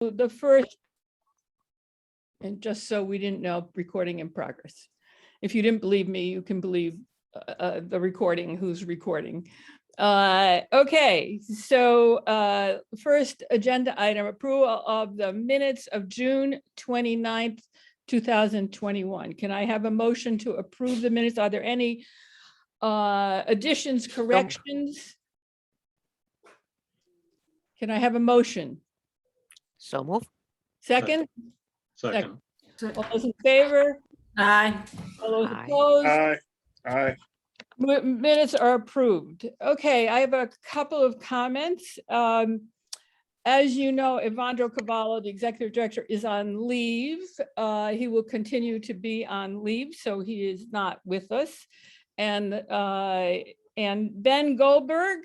the first, and just so we didn't know, recording in progress. If you didn't believe me, you can believe the recording, who's recording. Okay, so first agenda item, approval of the minutes of June 29th, 2021. Can I have a motion to approve the minutes? Are there any additions, corrections? Can I have a motion? So move. Second? Second. All those in favor? Aye. All those Aye. opposed? Aye. Aye. Minutes are approved. Okay, I have a couple of comments. As you know, Evandro Cavallo, the executive director, is on leave. He will continue to be on leave, so he is not with us. And Ben Goldberg,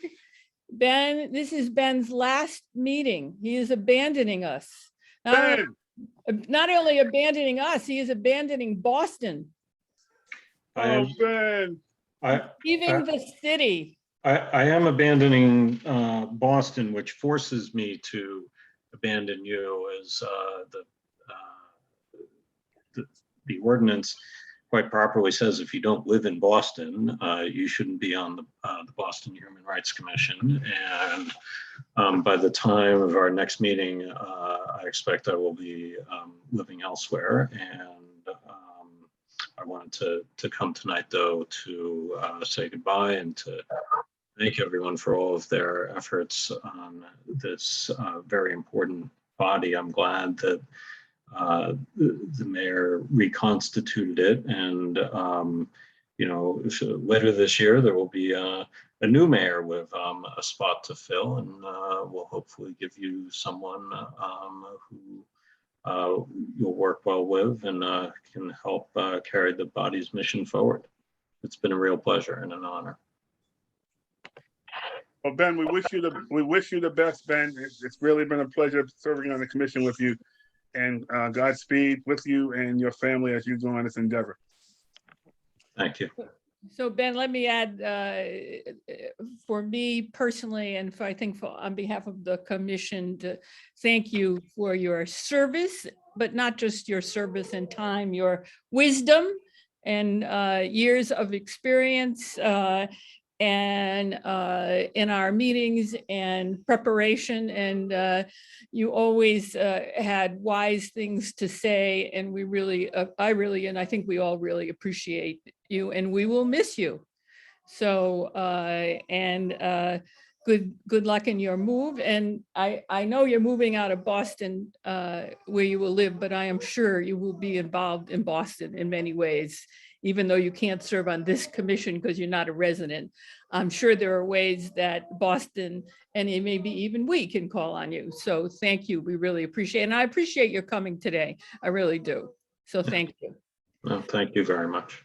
Ben, this is Ben's last meeting. He is abandoning us. Not only abandoning us, he is abandoning Boston, I am, leaving the city. I am abandoning Boston, which forces me to abandon you, as the ordinance quite properly says if you don't live in Boston, you shouldn't be on the Boston Human Rights Commission. And by the time of our next meeting, I expect I will be living elsewhere. And I wanted to come tonight, though, to say goodbye and to thank everyone for all of their efforts on this very important body. I'm glad that the mayor reconstituted it, and you know, later this year there will be a new mayor with a spot to fill, and we'll hopefully give you someone who you'll work well with and can help carry the body's mission forward. It's been a real pleasure and an honor. Well, Ben, we wish you the best, Ben. It's really been a pleasure serving on the commission with you, and Godspeed with you and your family as you go on this endeavor. Thank you. So Ben, let me add, for me personally, and I think on behalf of the commission, to thank you for your service, but not just your service and time, your wisdom and years of experience and in our meetings and preparation. And you always had wise things to say, and we really, and I think we all really appreciate you, and we will miss you. So, good luck in your move. And I know you're moving out of Boston where you will live, but I am sure you will be involved in Boston in many ways, even though you can't serve on this commission because you're not a resident. I'm sure there are ways that Boston and maybe even we can call on you. So thank you. We really appreciate it. And I appreciate your coming today. I really do. So thank you. Well, thank you very much.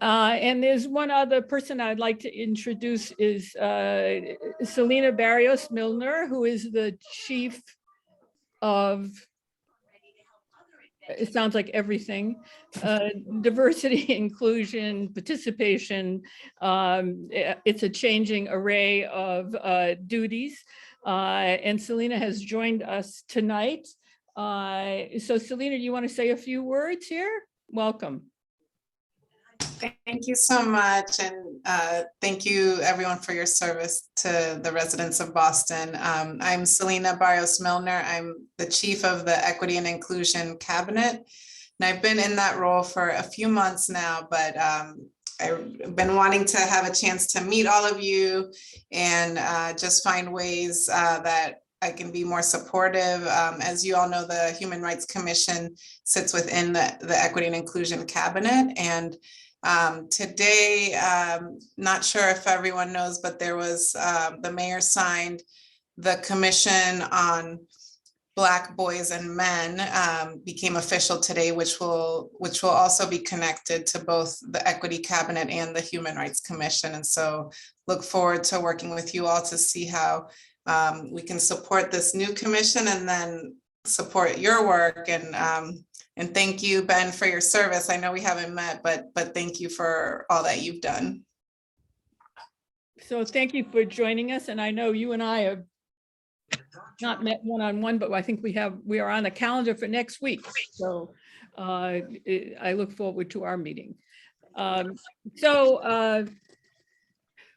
And there's one other person I'd like to introduce is Selena Barrios Milner, who is the chief of, it sounds like everything, diversity, inclusion, participation. It's a changing array of duties. And Selena has joined us tonight. So Selena, do you want to say a few words here? Welcome. Thank you so much, and thank you everyone for your service to the residents of Boston. I'm Selena Barrios Milner. I'm the chief of the Equity and Inclusion Cabinet, and I've been in that role for a few months now, but I've been wanting to have a chance to meet all of you and just find ways that I can be more supportive. As you all know, the Human Rights Commission sits within the Equity and Inclusion Cabinet, and today, not sure if everyone knows, but there was the mayor signed the Commission on Black Boys and Men became official today, which will also be connected to both the Equity Cabinet and the Human Rights Commission. And so look forward to working with you all to see how we can support this new commission and then support your work. And thank you, Ben, for your service. I know we haven't met, but thank you for all that you've done. So thank you for joining us. And I know you and I have not met one-on-one, but I think we are on the calendar for next week. So I look forward to our meeting. So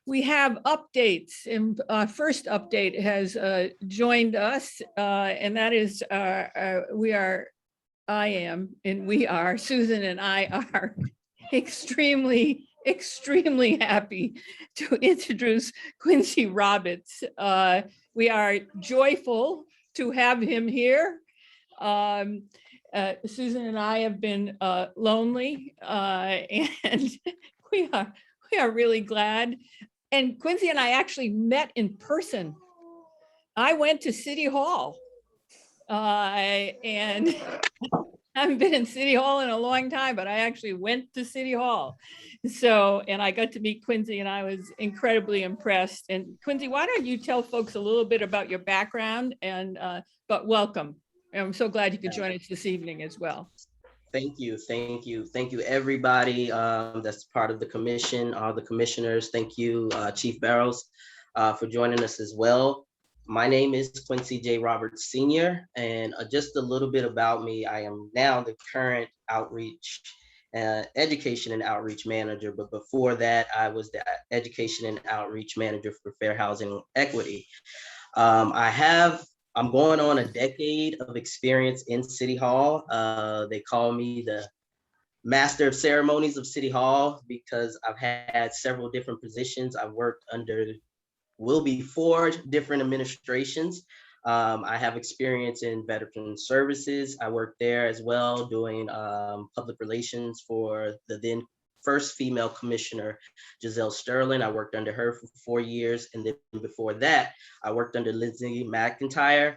we have updates, and first update has joined us, and that is Susan and I are extremely happy to introduce Quincy Roberts. We are joyful to have him here. Susan and I have been lonely, and we are really glad. And Quincy and I actually met in person. I went to City Hall, and I haven't been in City Hall in a long time, but I actually went to City Hall. So, and I got to meet Quincy, and I was incredibly impressed. And Quincy, why don't you tell folks a little bit about your background, and but welcome. I'm so glad you could join us this evening as well. Thank you, everybody that's part of the commission, all the commissioners. Thank you, Chief Barrows, for joining us as well. My name is Quincy J. Roberts Sr., and just a little bit about me. I am now the current education and outreach manager, but before that, I was the education and outreach manager for Fair Housing Equity. I'm going on a decade of experience in City Hall. They call me the master of ceremonies of City Hall because I've had several different positions. I've worked under will be 4 different administrations. I have experience in veteran services. I worked there as well doing public relations for the then first female commissioner, Giselle Sterling. I worked under her for 4 years. And then before that, I worked under Lindsay McIntyre,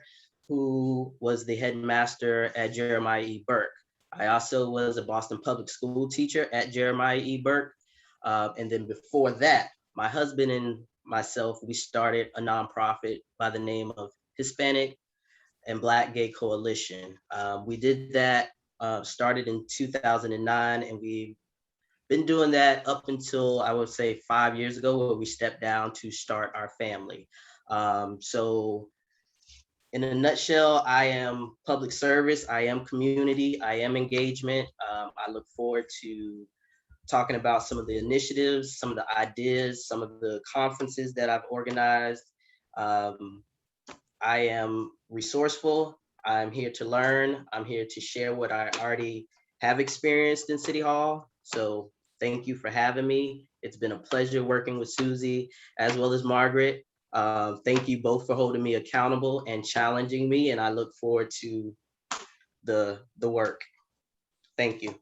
who was the headmaster at Jeremiah E. Burke. I also was a Boston public school teacher at Jeremiah E. Burke. And then before that, my husband and myself, we started a nonprofit by the name of Hispanic and Black Gay Coalition. We did that, started in 2009, and we've been doing that up until, I would say, 5 years ago, where we stepped down to start our family. So in a nutshell, I am public service, I am community, I am engagement. I look forward to talking about some of the initiatives, some of the ideas, some of the conferences that I've organized. I am resourceful. I'm here to learn. I'm here to share what I already have experienced in City Hall. So thank you for having me. It's been a pleasure working with Susie as well as Margaret. Thank you both for holding me accountable and challenging me, and I look forward to the work. Thank you.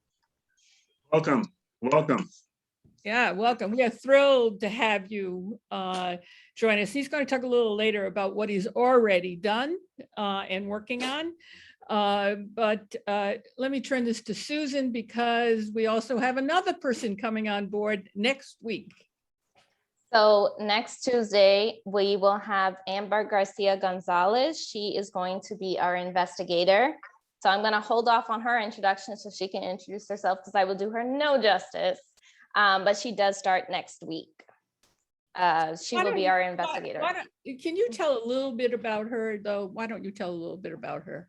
Welcome. Yeah, welcome. We are thrilled to have you join us. He's going to talk a little later about what he's already done and working on. But let me turn this to Susan, because we also have another person coming on board next week. So next Tuesday, we will have Amber Garcia Gonzalez. She is going to be our investigator. So I'm going to hold off on her introduction so she can introduce herself, because I will do her no justice. But she does start next week. She will be our investigator. Can you tell a little bit about her, though? Why don't you tell a little bit about her?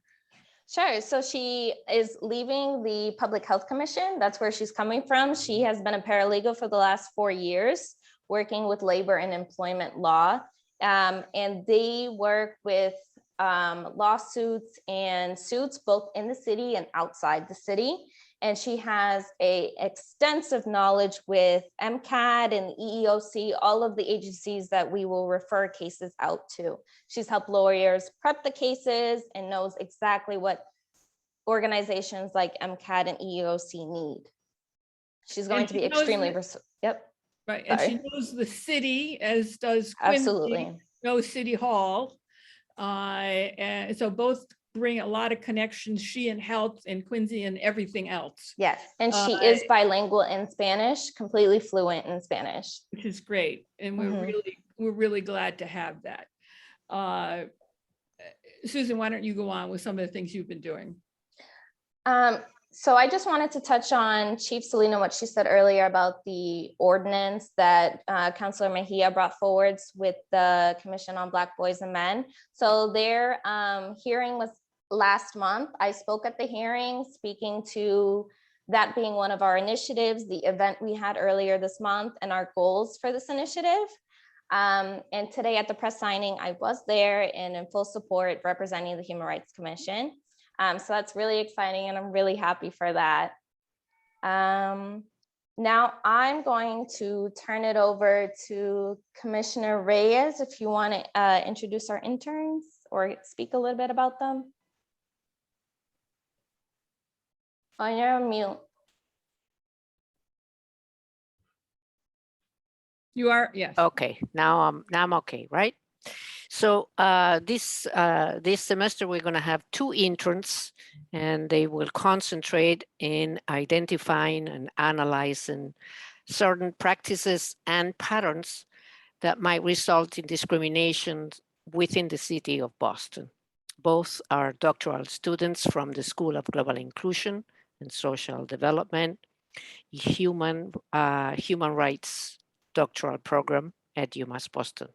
Sure. So she is leaving the Public Health Commission. That's where she's coming from. She has been a paralegal for the last 4 years, working with labor and employment law. And they work with lawsuits and suits both in the city and outside the city. And she has an extensive knowledge with MCAD and EEOC, all of the agencies that we will refer cases out to. She's helped lawyers prep the cases and knows exactly what organizations like MCAD and EEOC need. She's going to be extremely, yep. Right, and she knows the city, as does Quincy. Absolutely. Knows City Hall. And so both bring a lot of connections, she in health and Quincy and everything else. Yes, and she is bilingual in Spanish, completely fluent in Spanish. Which is great, and we're really glad to have that. Susan, why don't you go on with some of the things you've been doing? So I just wanted to touch on Chief Selena, what she said earlier about the ordinance that Councilor Mejia brought forwards with the Commission on Black Boys and Men. So their hearing was last month. I spoke at the hearing, speaking to that being one of our initiatives, the event we had earlier this month, and our goals for this initiative. And today at the press signing, I was there and in full support representing the Human Rights Commission. So that's really exciting and I'm really happy for that. Now I'm going to turn it over to Commissioner Reyes, if you want to introduce our interns or speak a little bit about them. Oh, you're on mute. You are, yes. Okay, now I'm okay, right? So this semester we're going to have 2 interns, and they will concentrate in identifying and analyzing certain practices and patterns that might result in discrimination within the city of Boston. Both are doctoral students from the School of Global Inclusion and Social Development, human rights doctoral program at UMass Boston.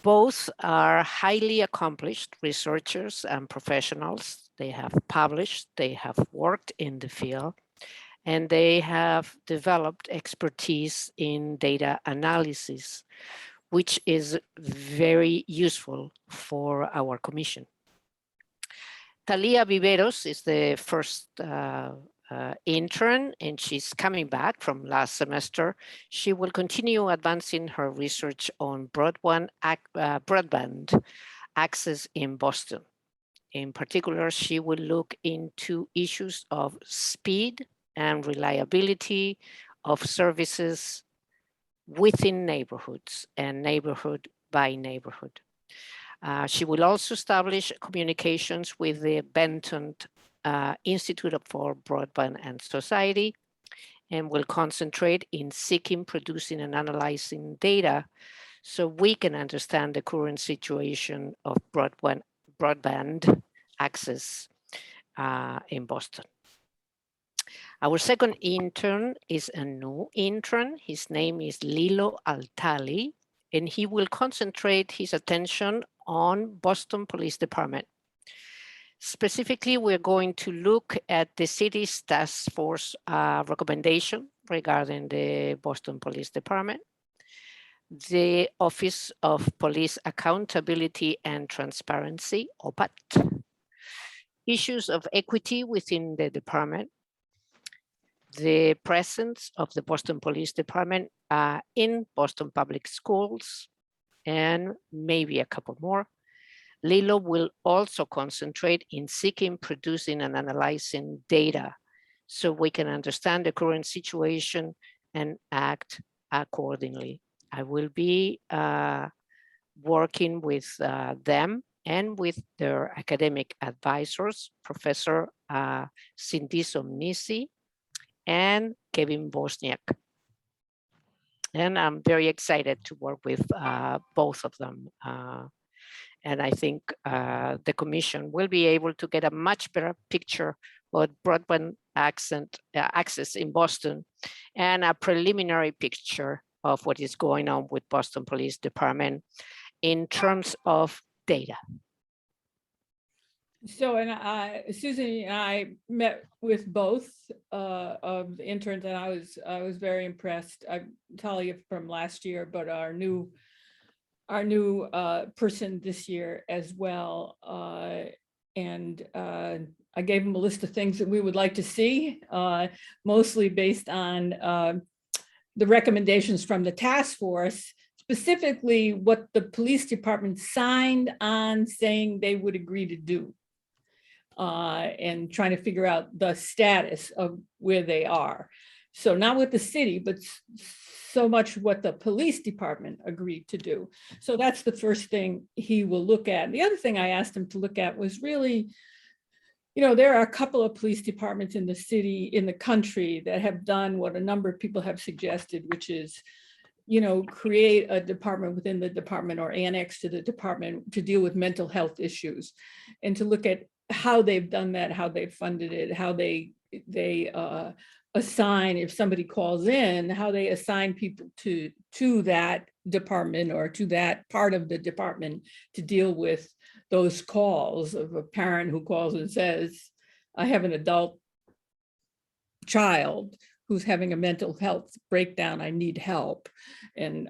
Both are highly accomplished researchers and professionals. They have published, they have worked in the field, and they have developed expertise in data analysis, which is very useful for our commission. Talia Viveros is the first intern, and she's coming back from last semester. She will continue advancing her research on broadband access in Boston. In particular, she will look into issues of speed and reliability of services within neighborhoods and neighborhood by neighborhood. She will also establish communications with the Benton Institute for Broadband and Society, and will concentrate in seeking, producing, and analyzing data so we can understand the current situation of broadband access in Boston. Our second intern is a new intern. His name is Lilo Altali, and he will concentrate his attention on Boston Police Department. Specifically, we're going to look at the city's task force recommendation regarding the Boston Police Department, the Office of Police Accountability and Transparency, OPAT, issues of equity within the department, the presence of the Boston Police Department in Boston Public Schools, and maybe a couple more. Lilo will also concentrate in seeking, producing, and analyzing data so we can understand the current situation and act accordingly. I will be working with them and with their academic advisors, Professor Cindy Somnisi and Kevin Bosniak. And I'm very excited to work with both of them. And I think the commission will be able to get a much better picture of broadband access in Boston and a preliminary picture of what is going on with Boston Police Department in terms of data. So, and Susan and I met with both of the interns, and I was very impressed. Talia from last year, but our new person this year as well. And I gave him a list of things that we would like to see, mostly based on the recommendations from the task force, specifically what the police department signed on saying they would agree to do. And trying to figure out the status of where they are. So not with the city, but so much what the police department agreed to do. So that's the first thing he will look at. The other thing I asked him to look at was really, you know, there are a couple of police departments in the city, in the country, that have done what a number of people have suggested, which is create a department within the department or annex to the department to deal with mental health issues, and to look at how they've done that, how they've funded it, how they assign, if somebody calls in, how they assign people to that department or to that part of the department to deal with those calls of a parent who calls and says, I have an adult child who's having a mental health breakdown, I need help. And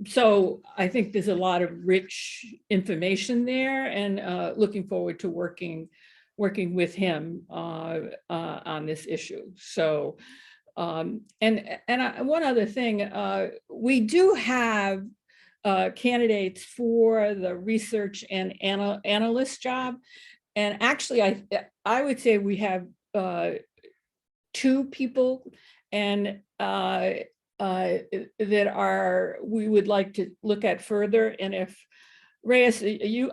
so I think there's a lot of rich information there, and looking forward to working with him on this issue. So, one other thing, we do have candidates for the research and analyst job. And actually, I would say we have 2 people, and that we would like to look at further. And if Reyes,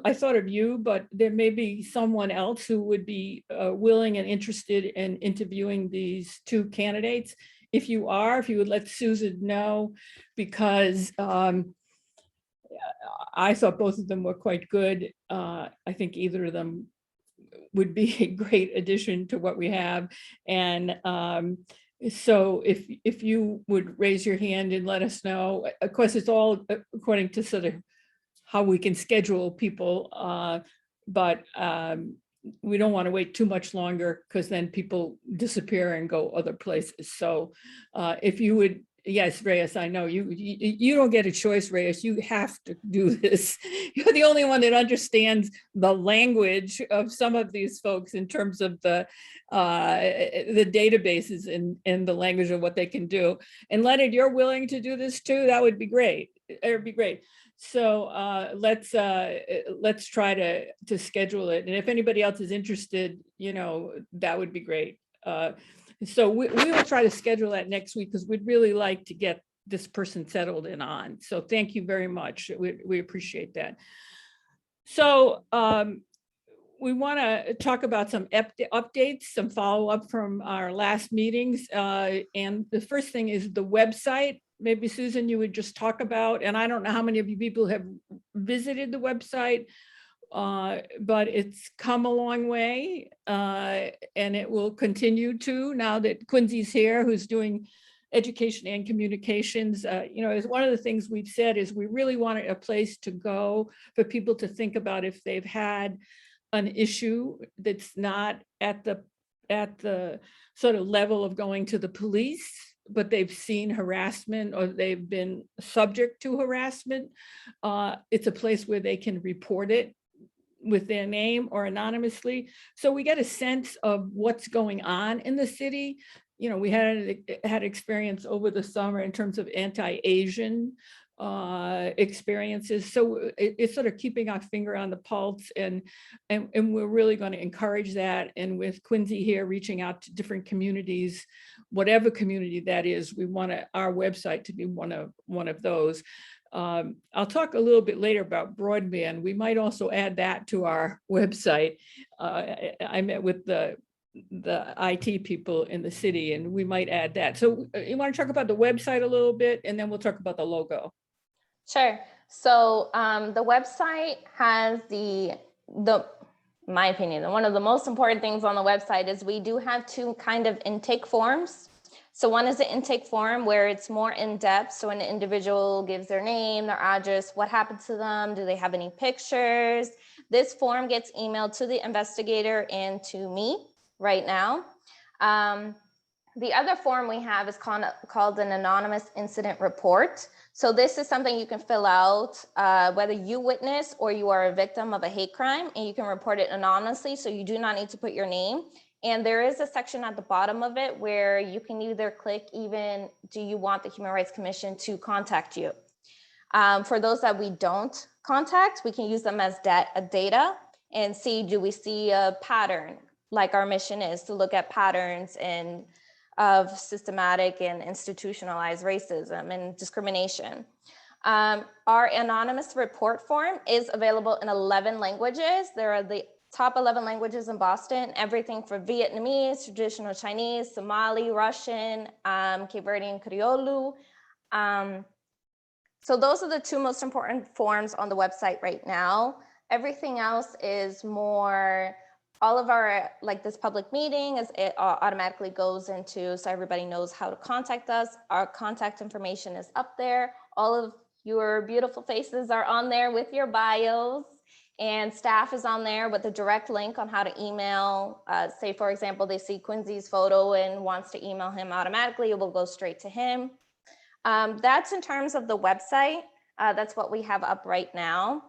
I thought of you, but there may be someone else who would be willing and interested in interviewing these 2 candidates. If you would let Susan know, because I thought both of them were quite good. I think either of them would be a great addition to what we have. And so if you would raise your hand and let us know. Of course, it's all according to sort of how we can schedule people, but we don't want to wait too much longer, because then people disappear and go other places. So if you would, yes, Reyes, I know you don't get a choice, Reyes. You have to do this. You're the only one that understands the language of some of these folks in terms of the databases and the language of what they can do. And Leonard, you're willing to do this too? That would be great. It would be great. So let's try to schedule it. And if anybody else is interested, that would be great. So we will try to schedule that next week, because we'd really like to get this person settled in on. So thank you very much. We appreciate that. So we want to talk about some updates, some follow-up from our last meetings. And the first thing is the website. Maybe Susan, you would just talk about, and I don't know how many of you people have visited the website, but it's come a long way, and it will continue to, now that Quincy's here, who's doing education and communications. As one of the things we've said is we really want a place to go for people to think about if they've had an issue that's not at the sort of level of going to the police, but they've seen harassment or they've been subject to harassment. It's a place where they can report it with their name or anonymously. So we get a sense of what's going on in the city. We had experience over the summer in terms of anti-Asian experiences. So it's sort of keeping our finger on the pulse, and we're really going to encourage that. And with Quincy here reaching out to different communities, whatever community that is, we want our website to be one of those. I'll talk a little bit later about broadband. We might also add that to our website. I met with the IT people in the city, and we might add that. So you want to talk about the website a little bit, and then we'll talk about the logo. Sure. So the website has my opinion, one of the most important things on the website is we do have 2 kind of intake forms. So one is the intake form where it's more in depth. So an individual gives their name, their address, what happened to them, do they have any pictures? This form gets emailed to the investigator and to me right now. The other form we have is called an anonymous incident report. So this is something you can fill out whether you witness or you are a victim of a hate crime, and you can report it anonymously. So you do not need to put your name. And there is a section at the bottom of it where you can either click even, do you want the Human Rights Commission to contact you? For those that we don't contact, we can use them as data and see, do we see a pattern? Like our mission is to look at patterns of systematic and institutionalized racism and discrimination. Our anonymous report form is available in 11 languages. There are the top 11 languages in Boston, everything from Vietnamese, traditional Chinese, Somali, Russian, Cape Verdean Criollo, So those are the two most important forms on the website right now. Everything else is more, all of our, like this public meeting is, it automatically goes into, so everybody knows how to contact us. Our contact information is up there. All of your beautiful faces are on there with your bios, and staff is on there with a direct link on how to email. Say, for example, they see Quincy's photo and wants to email him automatically, it will go straight to him. That's in terms of the website. That's what we have up right now.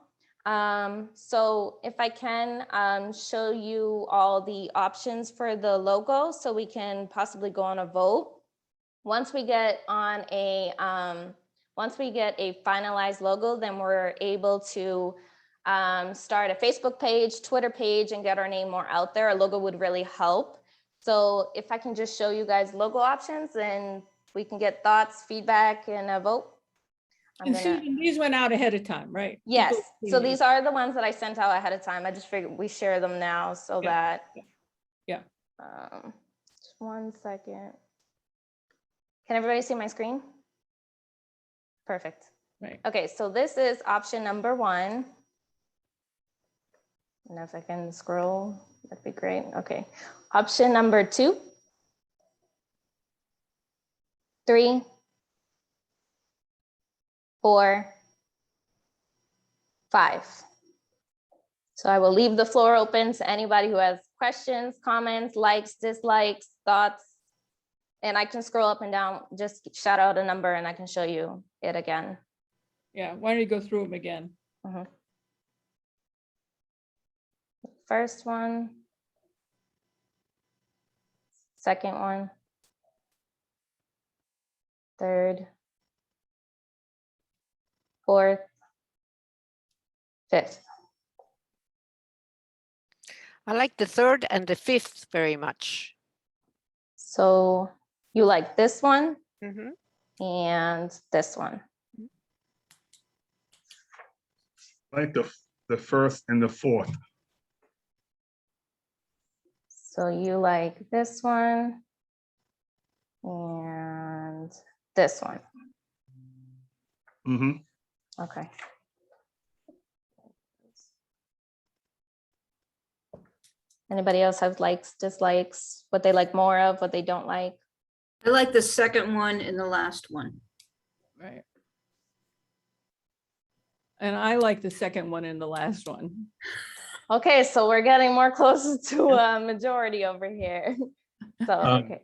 So if I can show you all the options for the logo so we can possibly go on a vote. Once we get on a, once we get a finalized logo, then we're able to start a Facebook page, Twitter page, and get our name more out there. A logo would really help. So if I can just show you guys logo options, and we can get thoughts, feedback, and a vote. And Susan, these went out ahead of time, right? Yes, People so see these are the ones that I sent out ahead of time. I just figured we share them now so Yeah, that. yeah. Just 1 second. Can everybody see my screen? Perfect. Right. Okay, so this is option number 1. And if I can scroll, that'd be great. Okay, option number 2, 3, 4, 5. So I will leave the floor open to anybody who has questions, comments, likes, dislikes, thoughts. And I can scroll up and down, just shout out a number and I can show you it again. Yeah, why don't you go through them again? First one, second one, third, fourth, fifth. I like the third and the fifth very much. So you like this one Mhm. and this one. Like the first and the fourth. So you like this one and this one. Mm-hmm. Okay. Anybody else have likes, dislikes, what they like more of, what they don't like? I like the second one and the last one. Right. And I like the second one and the last one. Okay, so we're getting more closer to a majority over here. So, okay.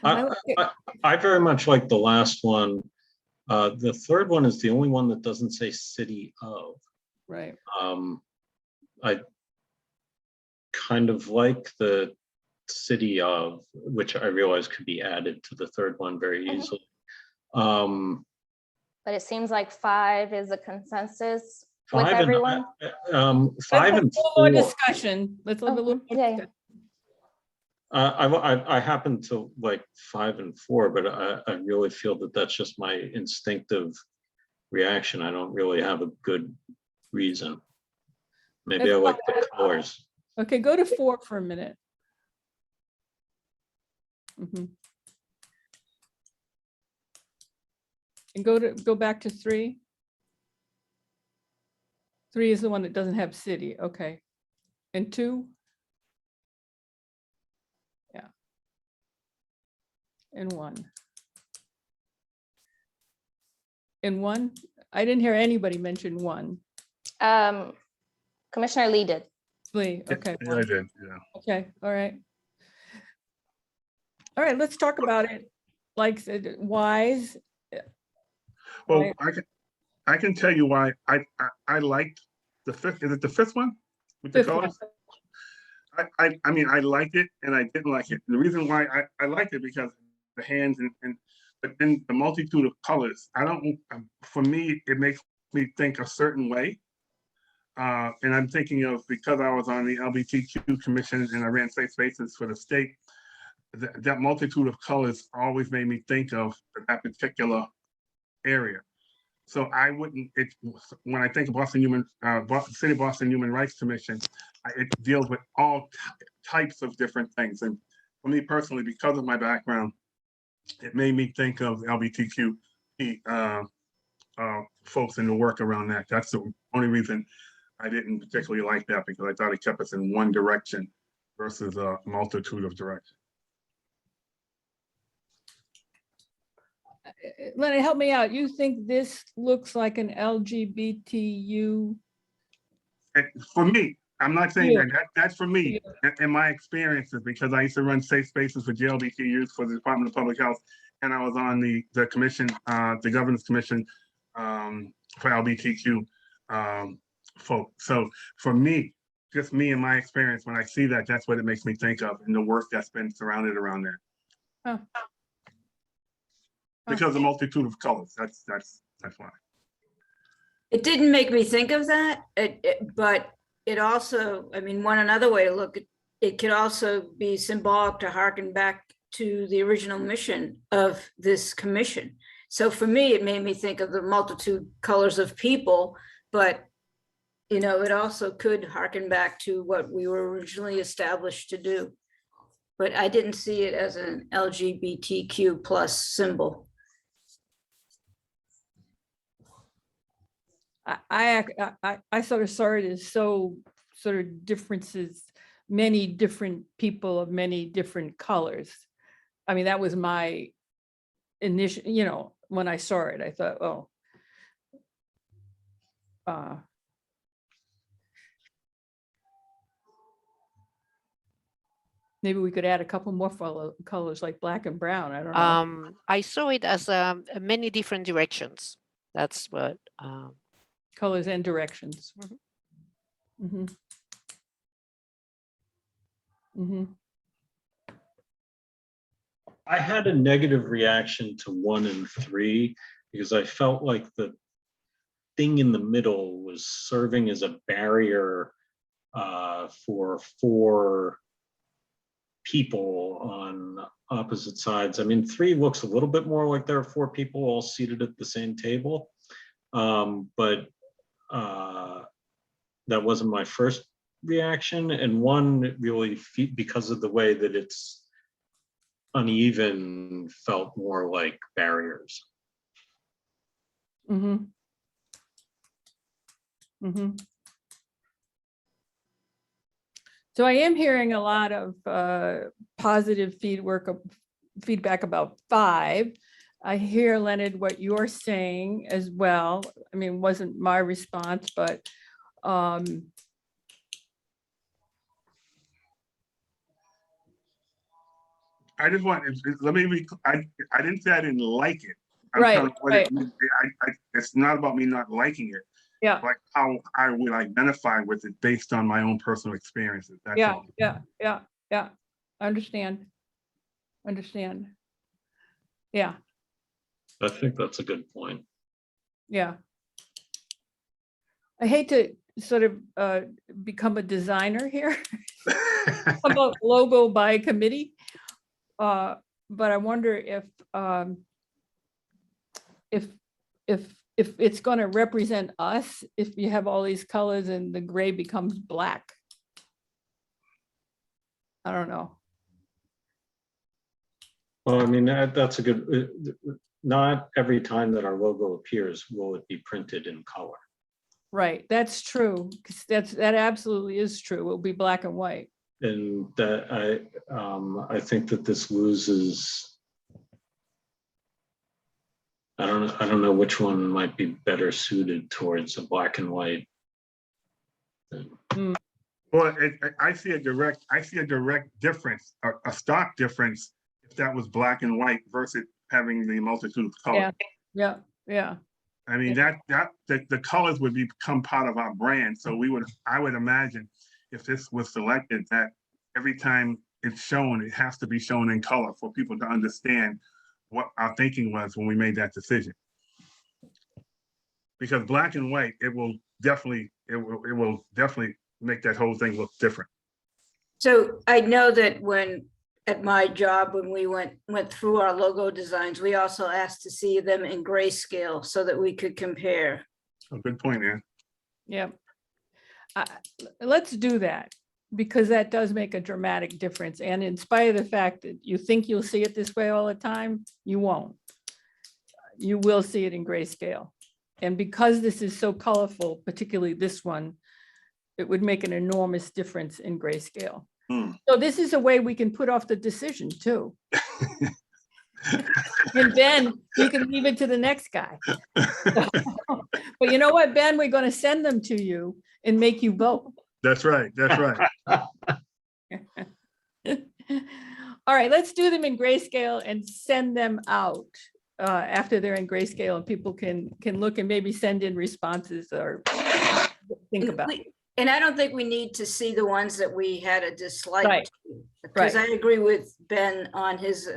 I like it. I very much like the last one. The third one is the only one that doesn't say city of. Right. I kind of like the city of, which I realize could be added to the third one very easily. But it seems like 5 is a consensus with Five everyone. and 5 and Let's have a little more 4. discussion. Let's have a little more Yeah, yeah. discussion. I happen to like 5 and 4, but I really feel that that's just my instinctive reaction. I don't really have a good reason. Maybe I like the colors. Okay, go to 4 for a minute. Mhm. And go back to 3. 3 is the one that doesn't have city, okay. And 2? Yeah. And 1. And 1? I didn't hear anybody mention 1. Commissioner Lee did. Lee, okay. Yeah, I did, yeah. Okay, all right. All right, let's talk about it. Like, whys. Well, Right. I can tell you why I liked the fifth. Is it the fifth one with the Fifth one. colors? I mean, I liked it and I didn't like it. The reason why I liked it because the hands but then the multitude of colors. I don't. For me, it makes me think a certain way. And I'm thinking of, because I was on the LGBTQ commission and I ran safe spaces for the state, that multitude of colors always made me think of that particular area. So I wouldn't, when I think of City of Boston Human Rights Commission, it deals with all types of different things. And for me personally, because of my background, it made me think of LGBTQ folks in the work around that. That's the only reason I didn't particularly like that, because I thought it kept us in one direction versus a multitude of directions. Lenny, help me out. You think this looks like an LGBTU? And for me, I'm not saying Yeah. that's for me in my experiences, because I used to run safe spaces for GLBT youth for the Department of Public Health. And I was on the commission, the governance commission for LGBTQ folks. So for me, just me and my experience, when I see that, that's what it makes me think of, and the work that's been surrounded around that. Huh. Because of the multitude of colors, that's why. It didn't make me think of that, but it also, I mean, another way to look at it could also be symbolic to harken back to the original mission of this commission. So for me, it made me think of the multitude colors of people, but you know, it also could harken back to what we were originally established to do. But I didn't see it as an LGBTQ plus symbol. I sort of saw it as so sort of differences, many different people of many different colors. I mean, that was my initial, you know, when I saw it, I thought, oh. Maybe we could add a couple more colors like black and brown. I don't know. I saw it as many different directions. That's what. Colors and directions. Mhm. I had a negative reaction to 1 and 3 because I felt like the thing in the middle was serving as a barrier for 4 people on opposite sides. I mean, 3 looks a little bit more like there are 4 people all seated at the same table, but that wasn't my first reaction. And 1 really, because of the way that it's uneven, felt more like barriers. So I am hearing a lot of positive feedback about 5. I hear, Leonard, what you're saying as well. I mean, it wasn't my response, but I just want, let me, I didn't say I didn't like it. I'm Right, telling you what right. it's not about me not liking it. Yeah. Like how I would identify with it based on my own personal experiences. That's Yeah, all. yeah. Understand. Yeah, I think that's a good point. yeah. I hate to sort of become a designer here about logo by committee. But I wonder if it's going to represent us, if you have all these colors and the gray becomes black. I don't know. Well, I mean, that's a good, not every time that our logo appears will it be printed in color. Right, that's true. 'Cause that absolutely is true. It'll be black and white. And that I think that this loses. I don't know which one might be better suited towards a black and white. Well, I see a direct difference, a stark difference, if that was black and white versus having the multitude of colors. Yeah. I mean, the colors would become part of our brand. So I would imagine if this was selected, that every time it's shown, it has to be shown in color for people to understand what our thinking was when we made that decision. Because black and white, it will definitely make that whole thing look different. So I know that at my job, when we went through our logo designs, we also asked to see them in grayscale so that we could compare. A good point, Ann. Yeah. Let's do that, because that does make a dramatic difference. And in spite of the fact that you think you'll see it this way all the time, you won't. You will see it in grayscale. And because this is so colorful, particularly this one, it would make an enormous difference in grayscale. Hmm. So this is a way we can put off the decision too. And Ben, you can leave it to the next guy. But you know what, Ben, we're going to send them to you and make you vote. That's right, that's right. All right, let's do them in grayscale and send them out after they're in grayscale, and people can look and maybe send in responses or think about it. And I don't think we need to see the ones that we had a dislike. Right, to, Because right. I agree with Ben on his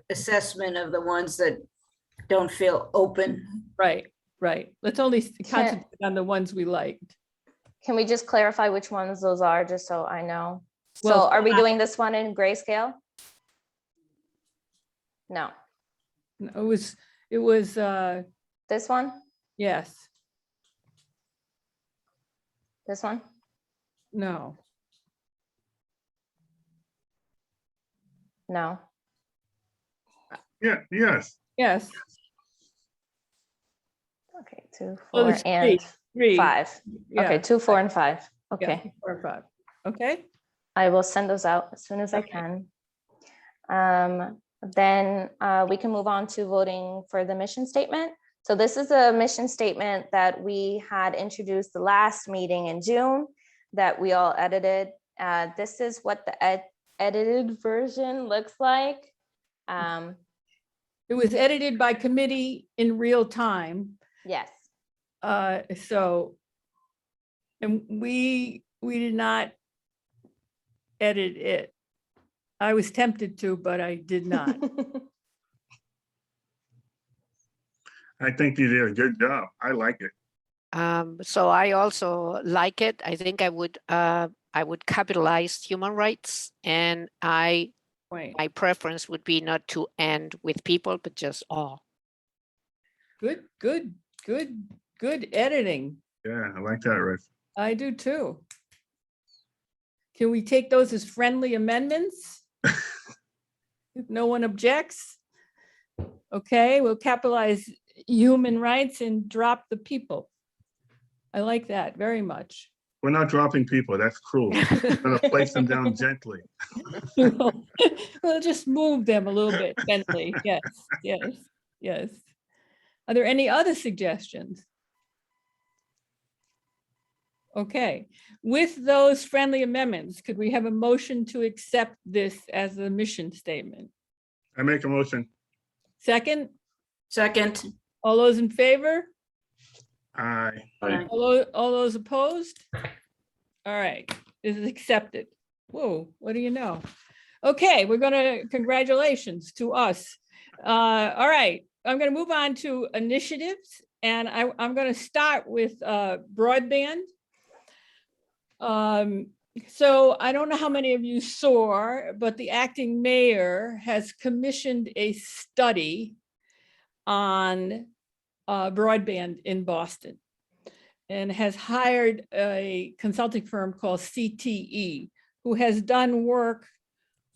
assessment of the ones that don't feel open. Right, right. Let's only concentrate on the ones we liked. Can we just clarify which ones those are, just so I know? So Well, are we doing this one in grayscale? No, It was, this one, yes, this one? no, No. Yeah, yes. yes. Okay, 2, Oh, 4, there's and three. 5. Yeah, Okay, 2, 4, and 5. yeah, Okay, 4 and 5. Okay, I will send those out as soon as I Okay. can. Then we can move on to voting for the mission statement. So this is a mission statement that we had introduced the last meeting in June that we all edited. This is what the edited version looks like. it was edited by committee in real time. Yes. So, and we did not edit it. I was tempted to, but I did not. I think you did a good job. I like it. So I also like it. I think I would capitalize human rights, and Wait, my preference would be not to end with people, but just all. good editing. Yeah, I like that, Rick. I do too. Can we take those as friendly amendments? If no one objects? Okay, we'll capitalize human rights and drop the people. I like that very much. We're not dropping people. That's cruel. We're gonna place them down gently. We'll just move them a little bit gently. Yes, yes, yes. Are there any other suggestions? Okay, with those friendly amendments, could we have a motion to accept this as a mission statement? I make a motion. Second, Second, all those in favor? Aye. All those opposed? All right, this is accepted. Whoa, what do you know? Okay, we're gonna, congratulations to us. All right, I'm gonna move on to initiatives, and I'm gonna start with broadband. So I don't know how many of you saw, but the acting mayor has commissioned a study on broadband in Boston and has hired a consulting firm called CTE, who has done work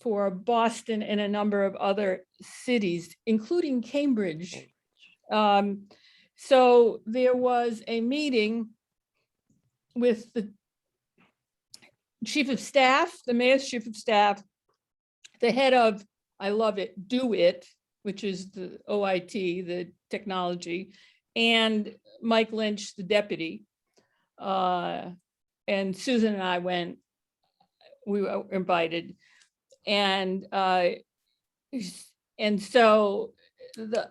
for Boston and a number of other cities, including Cambridge. So there was a meeting with the chief of staff, the mayor's chief of staff, the head of, I love it, Do It, which is the OIT, the technology, and Mike Lynch, the deputy. And Susan and I went, we were invited. And so the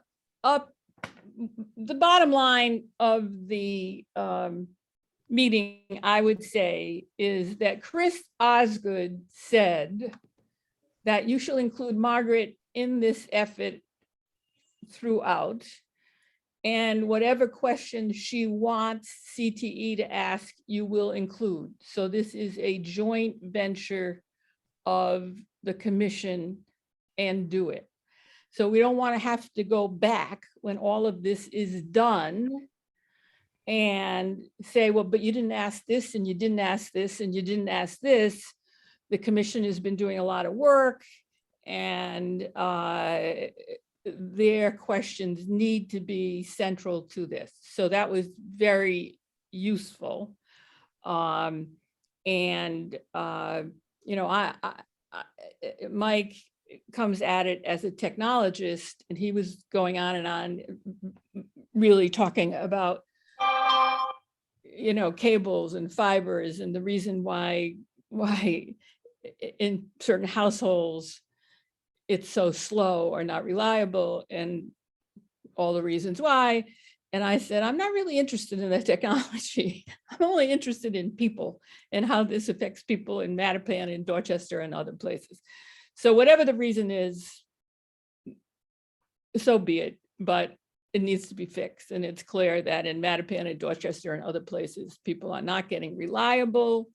bottom line of the meeting, I would say, is that Chris Osgood said that you shall include Margaret in this effort throughout. And whatever questions she wants CTE to ask, you will include. So this is a joint venture of the commission and Do It. So we don't want to have to go back when all of this is done and say, well, but you didn't ask this, and you didn't ask this, and you didn't ask this. The commission has been doing a lot of work, and their questions need to be central to this. So that was very useful. And you know, Mike comes at it as a technologist, and he was going on and on, really talking about, you know, cables and fibers and the reason why in certain households it's so slow or not reliable, and all the reasons why. And I said, I'm not really interested in the technology. I'm only interested in people and how this affects people in Mattapan and Dorchester and other places. So whatever the reason is, so be it, but it needs to be fixed. And it's clear that in Mattapan and Dorchester and other places, people are not getting reliable,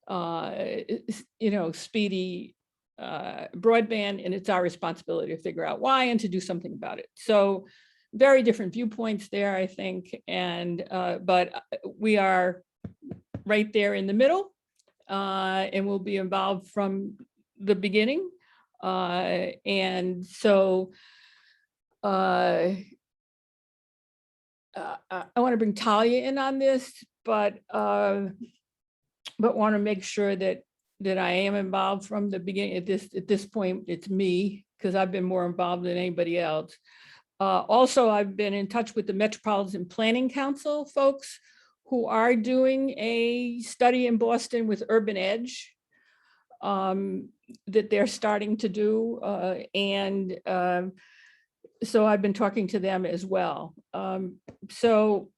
you know, speedy broadband, and it's our responsibility to figure out why and to do something about it. So very different viewpoints there, I think. And but we are right there in the middle, and we'll be involved from the beginning. And so I want to bring Talia in on this, but want to make sure that I am involved from the beginning. At this point, it's me, because I've been more involved than anybody else. Also, I've been in touch with the Metropolitan Planning Council folks who are doing a study in Boston with Urban Edge that they're starting to do. So I've been talking to them as well. So,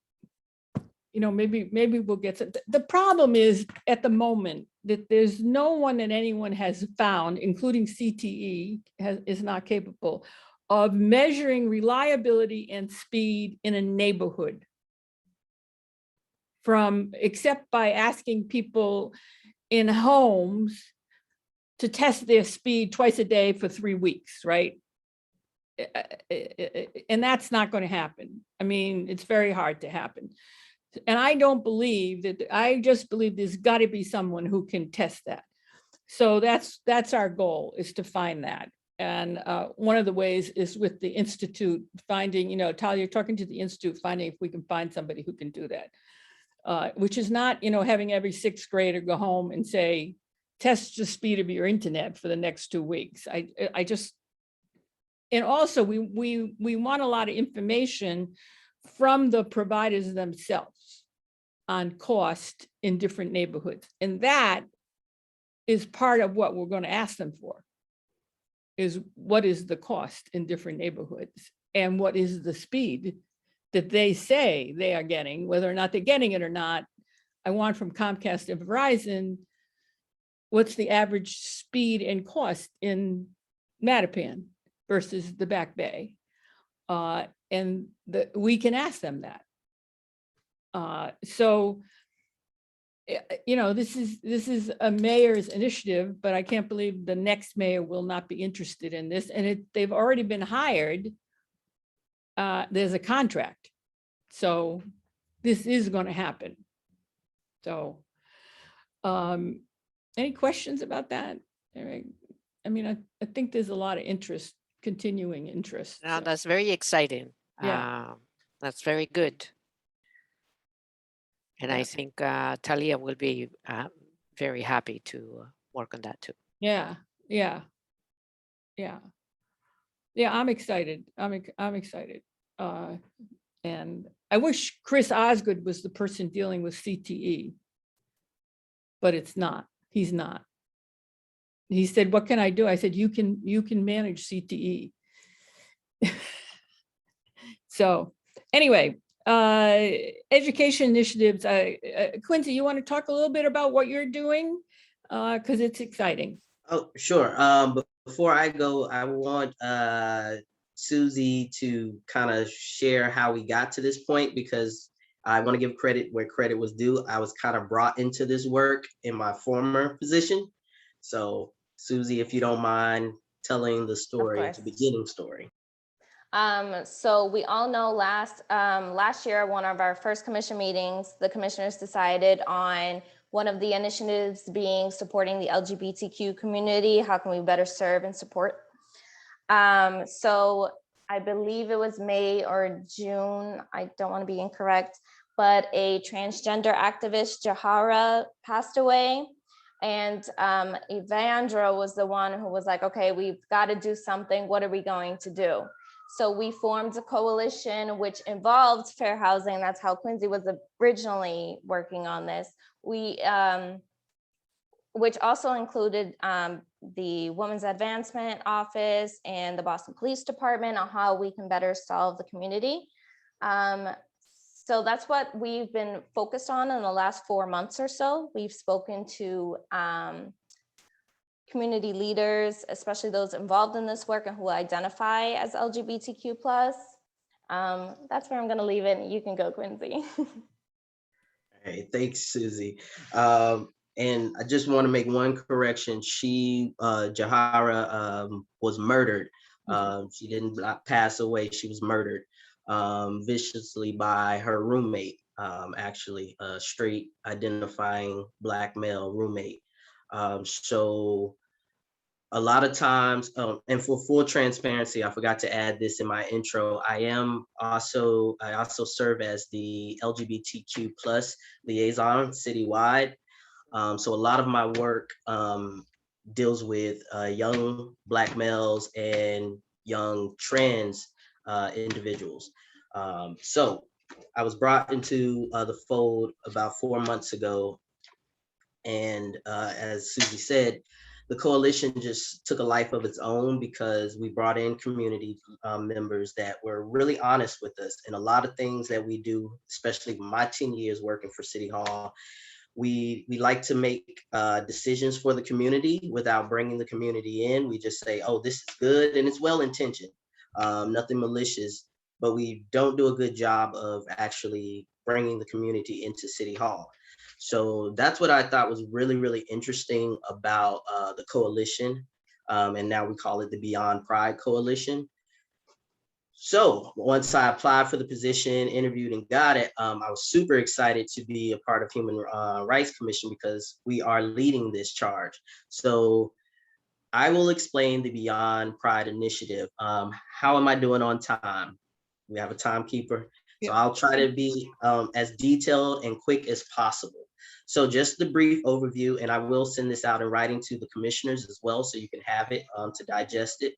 you know, maybe we'll get some. The problem is at the moment that there's no one that anyone has found, including CTE, is not capable of measuring reliability and speed in a neighborhood except by asking people in homes to test their speed twice a day for 3 weeks, right? And that's not going to happen. I mean, it's very hard to happen. And I don't believe that, I just believe there's got to be someone who can test that. So that's our goal, is to find that. And one of the ways is with the Institute, finding, you know, Talia, talking to the Institute, finding if we can find somebody who can do that, which is not, you know, having every 6th grader go home and say, test the speed of your internet for the next 2 weeks. I just, and also we want a lot of information from the providers themselves on cost in different neighborhoods. And that is part of what we're going to ask them for, is what is the cost in different neighborhoods and what is the speed that they say they are getting, whether or not they're getting it or not. I want from Comcast and Verizon, what's the average speed and cost in Mattapan versus the Back Bay? And we can ask them that. So, you know, this is a mayor's initiative, but I can't believe the next mayor will not be interested in this. And they've already been hired. There's a contract. So this is going to happen. So any questions about that? I mean, I think there's a lot of interest, continuing interest. Now, So, that's very exciting. Yeah. That's very good. And I Yeah. think Talia will be very happy to work on that too. Yeah. I'm excited. I'm excited. And I wish Chris Osgood was the person dealing with CTE, but it's not. He's not. He said, "What can I do?" I said, "You can manage CTE." So anyway, education initiatives. Quincy, you want to talk a little bit about what you're doing? Because it's exciting. Oh, sure. But before I go, I want Susie to kind of share how we got to this point, because I want to give credit where credit was due. I was kind of brought into this work in my former position. So Susie, if you don't mind telling the story, course. the beginning story. So we all know last year, one of our first commission meetings, the commissioners decided on one of the initiatives being supporting the LGBTQ community. How can we better serve and support? So I believe it was May or June, I don't want to be incorrect, but a transgender activist, Jahara, passed away. And Evandra was the one who was like, okay, we've got to do something. What are we going to do? So we formed a coalition which involved fair housing. That's how Quincy was originally working on this. Which also included the Women's Advancement Office and the Boston Police Department on how we can better solve the community. So that's what we've been focused on in the last 4 months or so. We've spoken to community leaders, especially those involved in this work and who identify as LGBTQ+. That's where I'm gonna leave it. You can go, Quincy. Hey, thanks, Susie. And I just want to make one correction. Jahara was murdered. She did not pass away. She was murdered viciously by her roommate, actually, a straight identifying Black male roommate. So a lot of times, and for full transparency, I forgot to add this in my intro. I also serve as the LGBTQ+ liaison citywide. So a lot of my work deals with young Black males and young trans individuals. So I was brought into the fold about 4 months ago. And as Susie said, the coalition just took a life of its own because we brought in community members that were really honest with us. And a lot of things that we do, especially my 10 years working for City Hall, we like to make decisions for the community without bringing the community in. We just say, oh, this is good and it's well-intentioned, nothing malicious, but we don't do a good job of actually bringing the community into City Hall. So that's what I thought was really, really interesting about the coalition. And now we call it the Beyond Pride Coalition. So once I applied for the position, interviewed and got it, I was super excited to be a part of Human Rights Commission because we are leading this charge. So I will explain the Beyond Pride initiative. How am I doing on time? We have a timekeeper. So I'll try to be as detailed and quick as possible. So just the brief overview, and I will send this out in writing to the commissioners as well, so you can have it to digest it.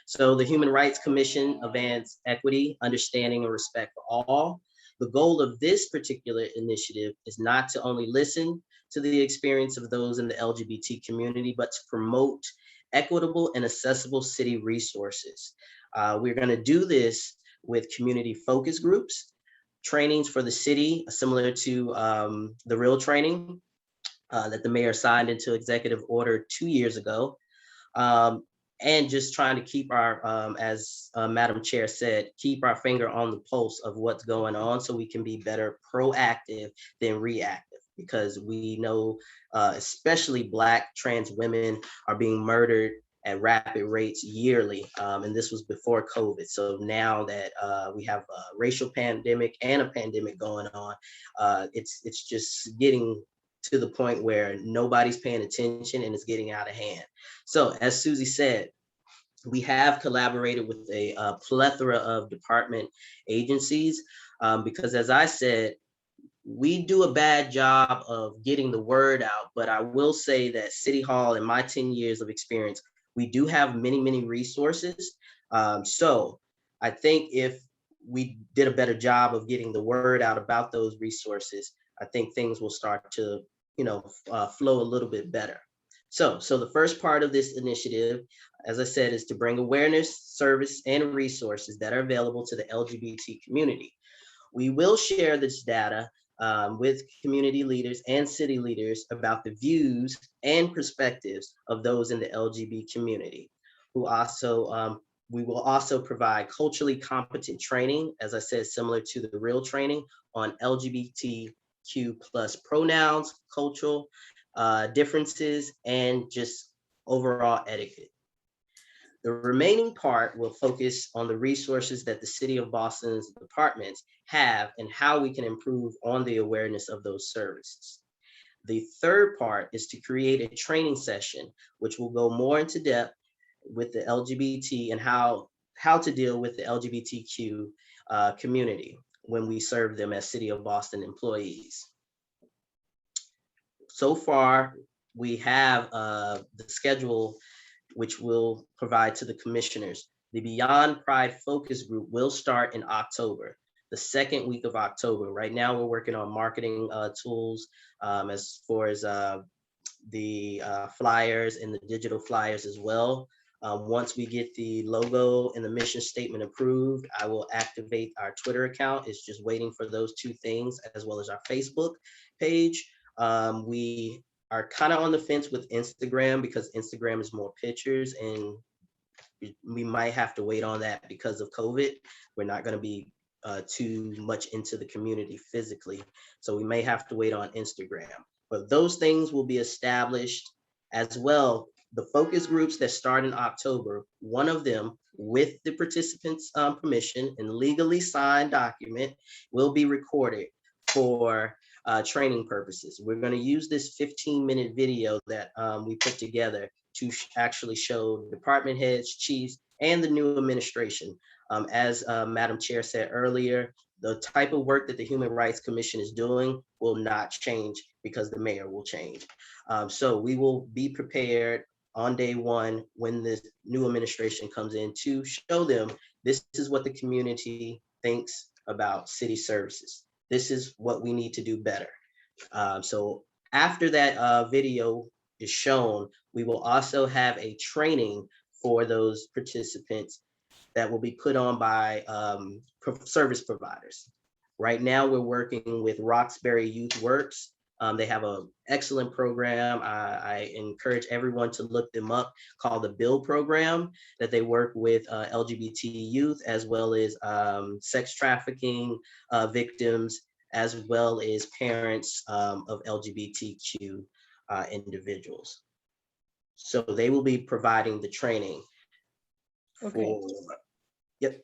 So the Human Rights Commission advances equity, understanding, and respect for all. The goal of this particular initiative is not to only listen to the experience of those in the LGBT community, but to promote equitable and accessible city resources. We're going to do this with community focus groups, trainings for the city, similar to the real training that the mayor signed into executive order 2 years ago. And just trying to keep our, as Madam Chair said, keep our finger on the pulse of what's going on so we can be better proactive than reactive, because we know especially Black trans women are being murdered at rapid rates yearly. And this was before COVID. So now that we have a racial pandemic and a pandemic going on, it's just getting to the point where nobody's paying attention and it's getting out of hand. So as Susie said, we have collaborated with a plethora of department agencies because, as I said, we do a bad job of getting the word out. But I will say that City Hall, in my 10 years of experience, we do have many, many resources. So I think if we did a better job of getting the word out about those resources, I think things will start to, flow a little bit better. So the first part of this initiative, as I said, is to bring awareness, service, and resources that are available to the LGBT community. We will share this data with community leaders and city leaders about the views and perspectives of those in the LGBT community, who also, we will also provide culturally competent training, as I said, similar to the real training on LGBTQ+ pronouns, cultural differences, and just overall etiquette. The remaining part will focus on the resources that the City of Boston's departments have and how we can improve on the awareness of those services. The third part is to create a training session, which will go more into depth with the LGBT and how how to deal with the LGBTQ community when we serve them as City of Boston employees. So far, we have the schedule which we'll provide to the commissioners. The Beyond Pride Focus Group will start in October, the second week of October. Right now, we're working on marketing tools as far as the flyers and the digital flyers as well. Once we get the logo and the mission statement approved, I will activate our Twitter account. It's just waiting for those two things, as well as our Facebook page. We are kind of on the fence with Instagram because Instagram is more pictures, and we might have to wait on that because of COVID. We're not going to be too much into the community physically, so we may have to wait on Instagram. But those things will be established as well. The focus groups that start in October, one of them with the participants' permission and legally signed document will be recorded for training purposes. We're going to use this 15-minute video that we put together to actually show department heads, chiefs, and the new administration. As Madam Chair said earlier, the type of work that the Human Rights Commission is doing will not change because the mayor will change. So we will be prepared on day one when this new administration comes in to show them this is what the community thinks about city services. This is what we need to do better. So after that video is shown, we will also have a training for those participants that will be put on by service providers. Right now, we're working with Roxbury Youth Works. They have an excellent program. I encourage everyone to look them up, called the BUILD program, that they work with LGBT youth as well as sex trafficking victims, as well as parents of LGBTQ individuals. So they will be providing the training. Okay. Yep.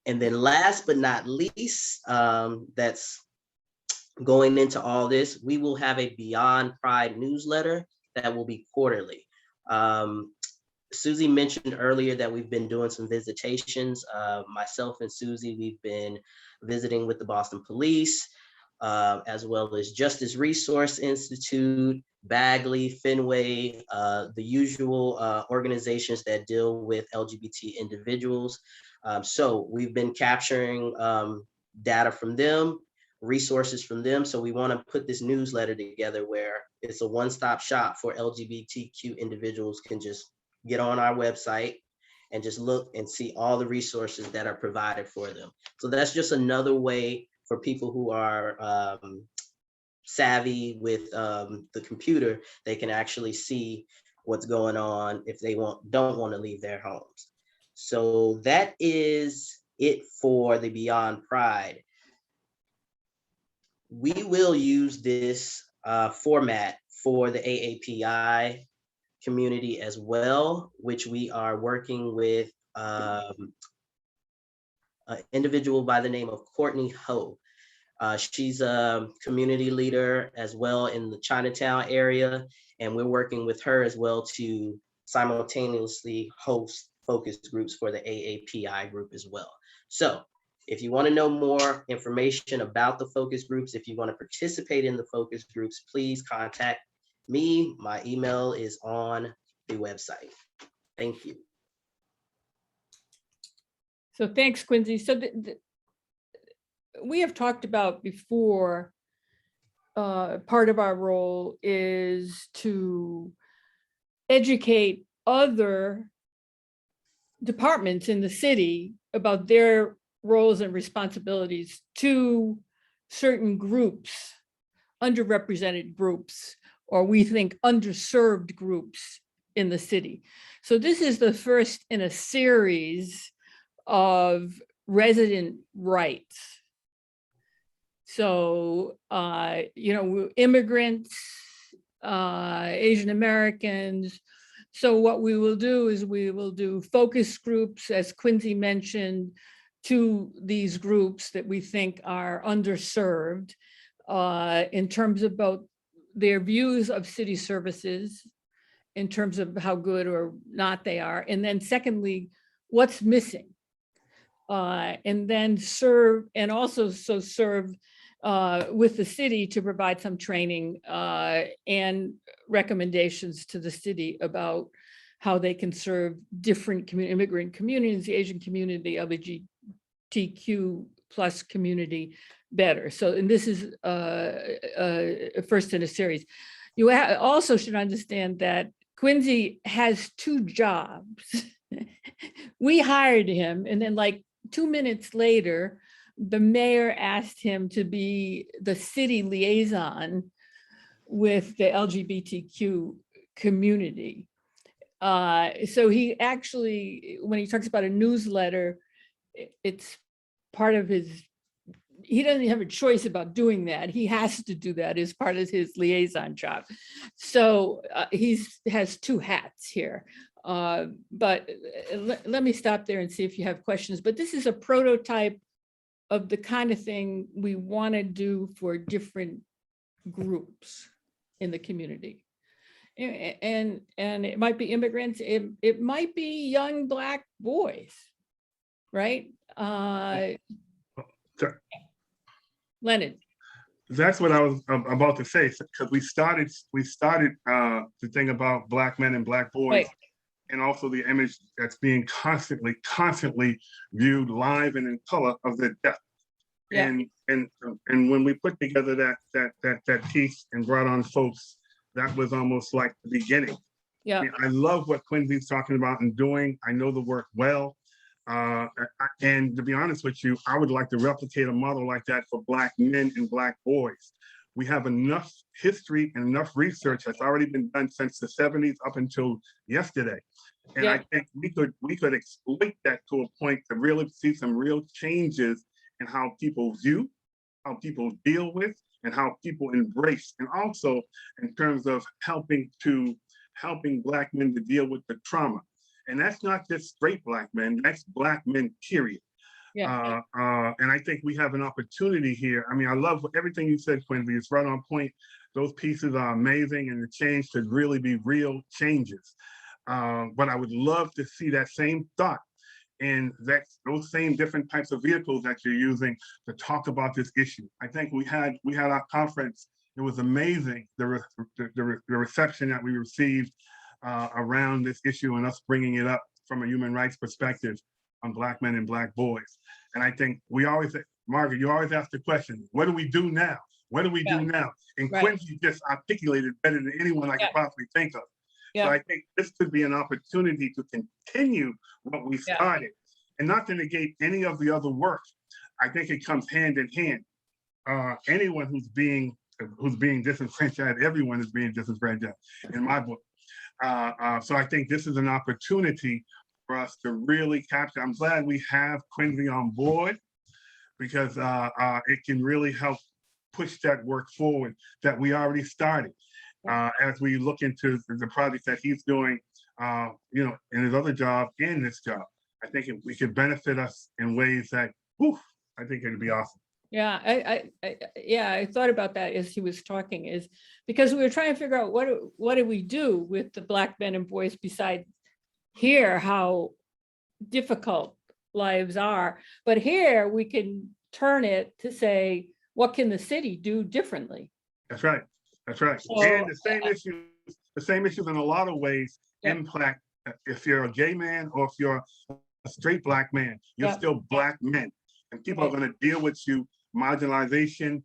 And then last but not least, that's going into all this, we will have a Beyond Pride newsletter that will be quarterly. Susie mentioned earlier that we've been doing some visitations. Myself and Susie, we've been visiting with the Boston Police, as well as Justice Resource Institute, Bagley, Fenway, the usual organizations that deal with LGBT individuals. So we've been capturing data from them, resources from them. So we want to put this newsletter together where it's a one-stop shop for LGBTQ individuals can just get on our website and just look and see all the resources that are provided for them. So that's just another way for people who are savvy with the computer. They can actually see what's going on if they don't want to leave their homes. So that is it for the Beyond Pride. We will use this format for the AAPI community as well, which we are working with an individual by the name of Courtney Ho. She's a community leader as well in the Chinatown area, and we're working with her as well to simultaneously host focus groups for the AAPI group as well. So if you want to know more information about the focus groups, if you want to participate in the focus groups, please contact me. My email is on the website. Thank you. So thanks, Quincy. So we have talked about before, part of our role is to educate other departments in the city about their roles and responsibilities to certain groups, underrepresented groups, or we think underserved groups in the city. So this is the first in a series of resident rights. So, immigrants, Asian Americans. So what we will do is we will do focus groups, as Quincy mentioned, to these groups that we think are underserved in terms of both their views of city services, in terms of how good or not they are. And then secondly, what's missing. And then serve, and also serve with the city to provide some training and recommendations to the city about how they can serve different immigrant communities, the Asian community, LGBTQ plus community better. So, and this is a first in a series. You also should understand that Quincy has 2 jobs. We hired him, and then like 2 minutes later, the mayor asked him to be the city liaison with the LGBTQ community. So he actually, when he talks about a newsletter, it's part of his, he doesn't have a choice about doing that. He has to do that as part of his liaison job. So has 2 hats here. But let me stop there and see if you have questions. But this is a prototype of the kind of thing we want to do for different groups in the community. And it might be immigrants, it might be young Black boys, right? Leonard. That's what I was about to say, because we started the thing about Black men and Black boys. Right. And also the image that's being constantly viewed live and in color of their death. Yeah. And when we put together that piece and brought on folks, that was almost like the beginning. Yeah. I love what Quincy's talking about and doing. I know the work well. And to be honest with you, I would like to replicate a model like that for Black men and Black boys. We have enough history and enough research that's already been done since the 70s up until yesterday. And Yeah. I think we could exploit that to a point to really see some real changes in how people view, how people deal with, and how people embrace. And also in terms of helping Black men to deal with the trauma. And that's not just straight Black men, that's Black men, period. Yeah. And I think we have an opportunity here. I mean, I love everything you said, Quincy. It's right on point. Those pieces are amazing, and the change should really be real changes. But I would love to see that same thought and those same different types of vehicles that you're using to talk about this issue. I think we had our conference. It was amazing, the reception that we received around this issue and us bringing it up from a human rights perspective on Black men and Black boys. And I think we always, Margaret, you always ask the question, what do we do now? What do we do now? And Right. Quincy just articulated better than anyone I could possibly think of. Yeah. So I think this could be an opportunity to continue what we started and not to negate any of the other work. I think it comes hand in hand. Anyone who's being disenfranchised, everyone is being disenfranchised in my book. So I think this is an opportunity for us to really capture. I'm glad we have Quincy on board because it can really help push that work forward that we already started. As we look into the projects that he's doing, in his other job and this job, I think we could benefit us in ways that, I think it'd be awesome. Yeah, I thought about that as he was talking, is because we were trying to figure out what do we do with the Black men and boys besides here, how difficult lives are. But here we can turn it to say, what can the city do differently? That's right. That's right. So, And the same issues in a lot of ways impact if you're a gay man or if you're a straight Black man, you're still Black men. And people are going to deal with you, marginalization.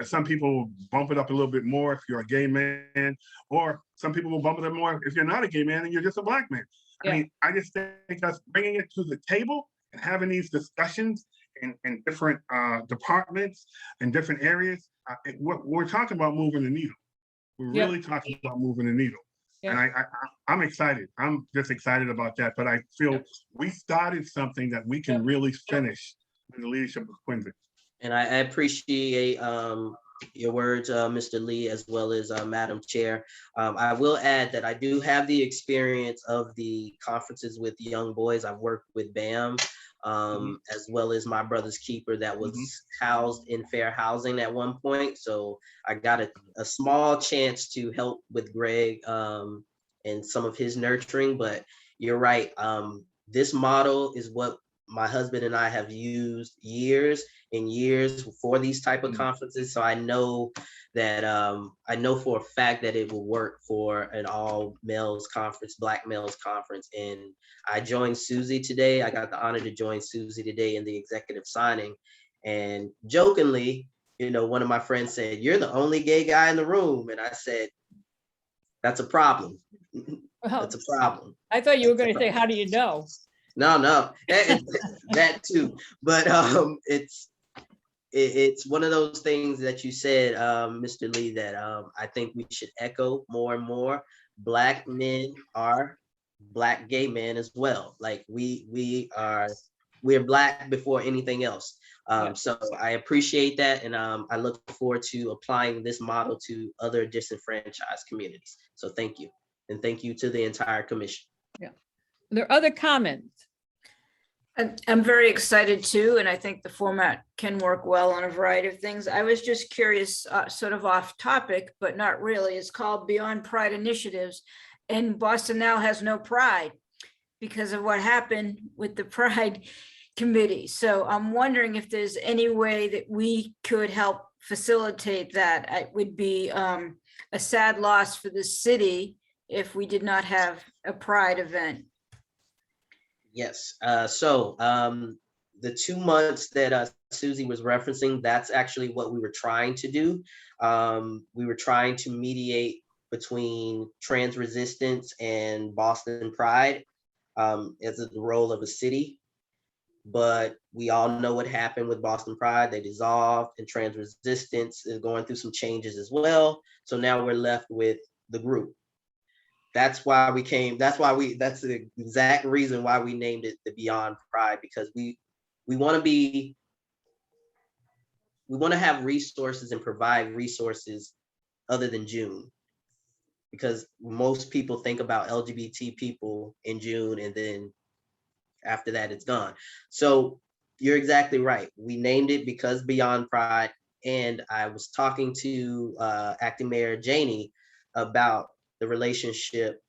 Some people will bump it up a little bit more if you're a gay man, or some people will bump it up more if you're not a gay man and you're just a Black man. I mean, I just think us bringing it to the table and having these discussions in different departments and different areas, we're talking about moving the needle. We're really talking about moving the needle. And I'm excited. I'm just excited about that. But I feel we started something that we can really finish with the leadership of Quincy. And I appreciate your words, Mr. Lee, as well as Madam Chair. I will add that I do have the experience of the conferences with young boys. I've worked with BAM, as well as My Brother's Keeper that was housed in fair housing at one point. So I got a small chance to help with Greg and some of his nurturing, but you're right. This model is what my husband and I have used years and years for these type of conferences. So I know that I know for a fact that it will work for an all males conference, Black males conference. And I joined Susie today. I got the honor to join Susie today in the executive signing. And jokingly, you know, one of my friends said, "You're the only gay guy in the room." And I said, "That's a problem." Well, That's a problem. I thought you were going to say, how do you know? No, that too. But it's one of those things that you said, Mr. Lee, that I think we should echo more and more. Black men are Black gay men as well. Like we're Black before anything else. So I appreciate that, and I look forward to applying this model to other disenfranchised communities. So thank you, and thank you to the entire commission. Are there other comments? I'm very excited too, and I think the format can work well on a variety of things. I was just curious, sort of off topic, but not really. It's called Beyond Pride Initiatives, and Boston now has no pride because of what happened with the Pride Committee. So I'm wondering if there's any way that we could help facilitate that. It would be a sad loss for the city if we did not have a Pride event. Yes. So the 2 months that Susie was referencing, that's actually what we were trying to do. We were trying to mediate between trans resistance and Boston Pride as the role of a city. But we all know what happened with Boston Pride. They dissolved, and trans resistance is going through some changes as well. So now we're left with the group. That's the exact reason why we named it the Beyond Pride, because we want to have resources and provide resources other than June, because most people think about LGBT people in June, and then after that it's gone. So you're exactly right. We named it because Beyond Pride, and I was talking to Acting Mayor Janey about the relationship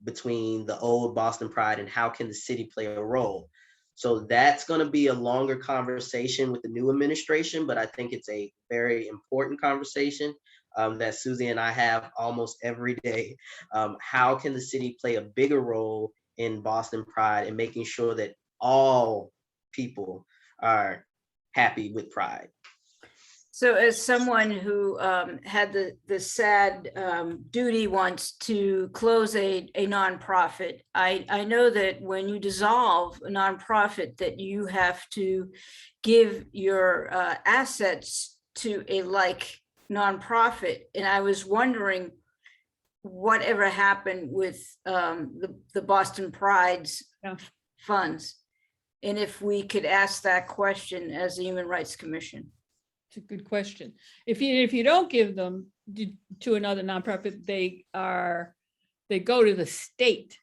between the old Boston Pride and how can the city play a role. So that's going to be a longer conversation with the new administration, but I think it's a very important conversation that Susie and I have almost every day. How can the city play a bigger role in Boston Pride and making sure that all people are happy with Pride? So as someone who had the sad duty once to close a nonprofit, I know that when you dissolve a nonprofit, that you have to give your assets to a like nonprofit. And I was wondering whatever happened with the Boston Pride's funds, and if we could ask that question as the Human Rights Commission. It's a good question. If you don't give them to another nonprofit, they go to the state.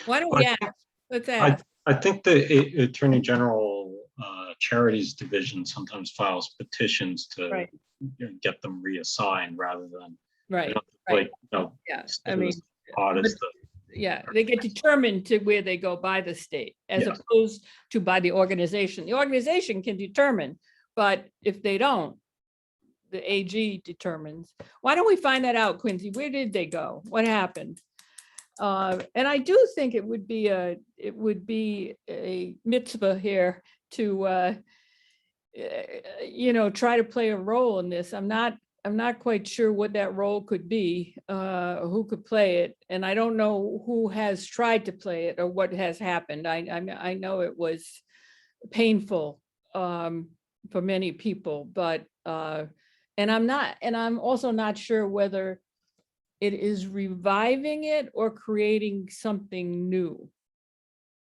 Why don't we ask? Let's ask. I think the Attorney General Charities Division sometimes files petitions to Right. get them reassigned rather than Right. like, Yeah. I mean, odd as the yeah, they get determined to where they go by the state as Yes. opposed to by the organization. The organization can determine, but if they don't, the AG determines. Why don't we find that out, Quincy? Where did they go? What happened? And I do think it would be a mitzvah here to try to play a role in this. I'm not quite sure what that role could be, or who could play it. And I don't know who has tried to play it or what has happened. I know it was painful for many people, but and I'm also not sure whether it is reviving it or creating something new.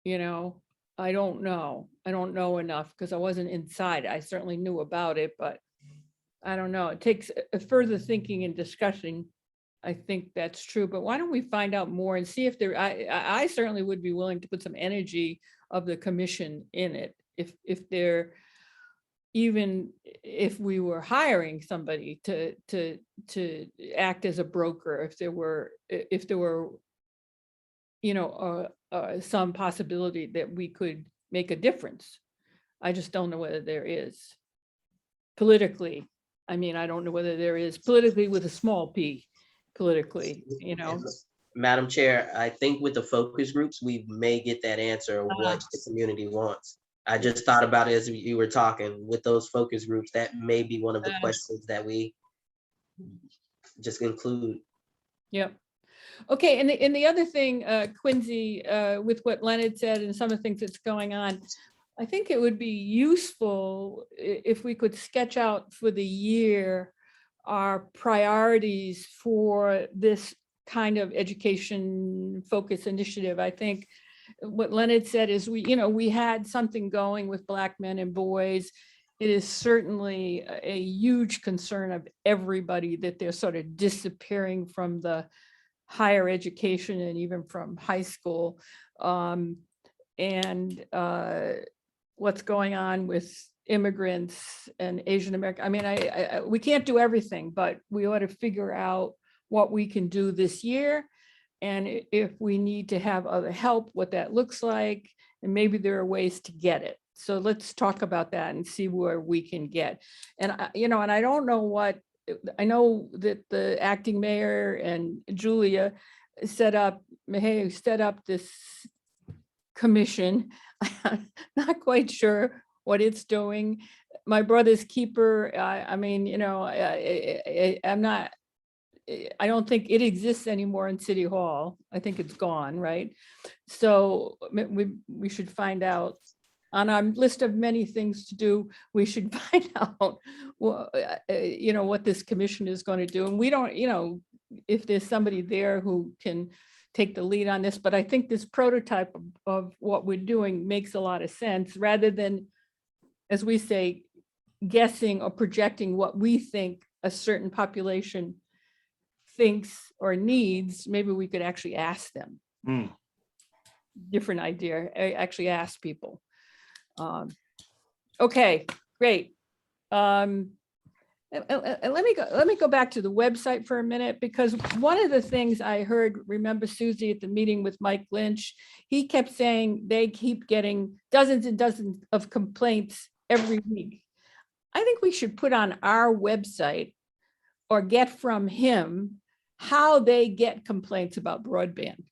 I don't know. I don't know enough because I wasn't inside. I certainly knew about it, but I don't know. It takes a further thinking and discussing. I think that's true, but why don't we find out more and see if I certainly would be willing to put some energy of the commission in it. If they're, even if we were hiring somebody to act as a broker, if there were some possibility that we could make a difference. I just don't know whether there is politically. I mean, I don't know whether there is politically with a small p, politically, Madam Chair, I think with the focus groups, we may get that answer of what the community wants. I just thought about it as you were talking with those focus groups. That may be one of the questions that we just include. Yep. Okay, and the other thing, Quincy, with what Leonard said and some of the things that's going on, I think it would be useful if we could sketch out for the year our priorities for this kind of education focus initiative. I think what Leonard said is we had something going with Black men and boys. It is certainly a huge concern of everybody that they're sort of disappearing from the higher education and even from high school. What's going on with immigrants and Asian American. I mean, we can't do everything, but we ought to figure out what we can do this year. And if we need to have other help, what that looks like, and maybe there are ways to get it. So let's talk about that and see where we can get. And, and I don't know I know that the acting mayor and Julia set up this commission. I'm not quite sure what it's doing. My brother's keeper, I don't think it exists anymore in City Hall. I think it's gone, right? So we should find out. On our list of many things to do, we should find out, what this commission is going to do. And we don't, if there's somebody there who can take the lead on this, but I think this prototype of what we're doing makes a lot of sense rather than, as we say, guessing or projecting what we think a certain population thinks or needs. Maybe we could actually ask them. Different idea, actually ask people. Okay, great. And let me go back to the website for a minute, because one of the things I heard, remember Susie at the meeting with Mike Lynch, he kept saying they keep getting dozens and dozens of complaints every week. I think we should put on our website or get from him how they get complaints about broadband.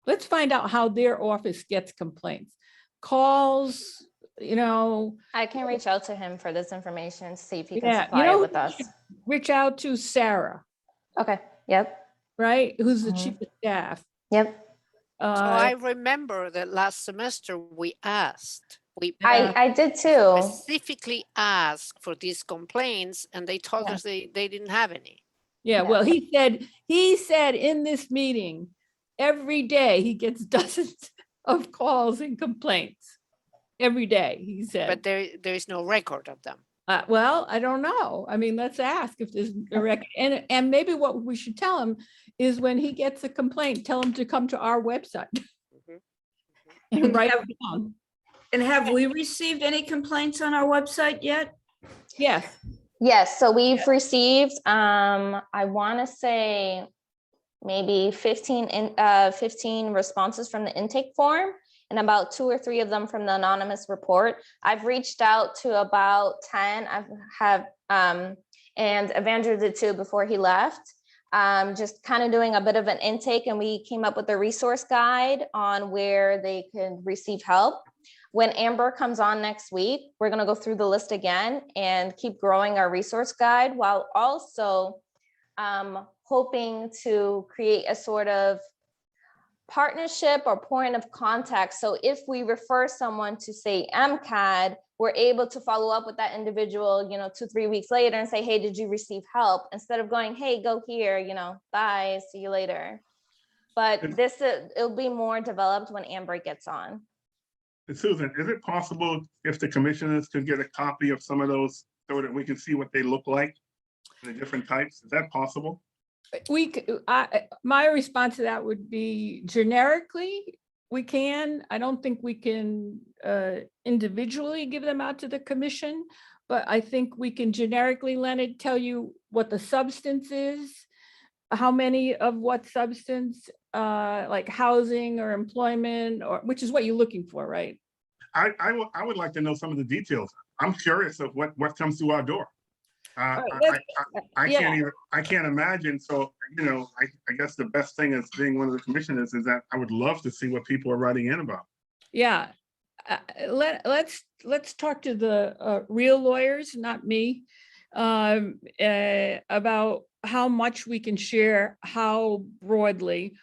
Let's find out how their office gets complaints, calls, I can reach out to him for this information, see if he can Yeah, supply it with us. reach out to Sarah, Okay, yep, right? Who's the Mhm. chief of staff. yep. So I remember that last semester we asked, we I did too. specifically asked for these complaints and they told Yeah. us they didn't have any. Yeah, well, he said in this meeting, every day he gets dozens of calls and complaints. Every day, he said. But there is no record of them. Well, I don't know. I mean, let's ask if there's a record. And maybe what we should tell him is when he gets a complaint, tell him to come to our website and write it down. And have we received any complaints on our website yet? Yes. Yes, so we've received, I want to say maybe 15 responses from the intake form and about 2 or 3 of them from the anonymous report. I've reached out to about 10. And Evander did too before he left. Just kind of doing a bit of an intake, and we came up with a resource guide on where they can receive help. When Amber comes on next week, we're going to go through the list again and keep growing our resource guide, while also hoping to create a sort of partnership or point of contact. So if we refer someone to, say, MCAD, we're able to follow up with that individual, 2-3 weeks later and say, hey, did you receive help? Instead of going, hey, go here, bye, see you later. But it'll be more developed when Amber gets on. Susan, is it possible if the commissioners could get a copy of some of those so that we can see what they look like in the different types? Is that possible? My response to that would be generically, we can. I don't think we can individually give them out to the commission, but I think we can generically, Leonard, tell you what the substance is. how many of what substance, like housing or employment, or, which is what you're looking for, right? I would like to know some of the details. I'm curious of what comes through our door. All right, I yeah. can't even, I can't imagine. So, I guess the best thing as being one of the commissioners is that I would love to see what people are writing in about. Yeah, let's talk to the real lawyers, not me, about how much we can share, how broadly.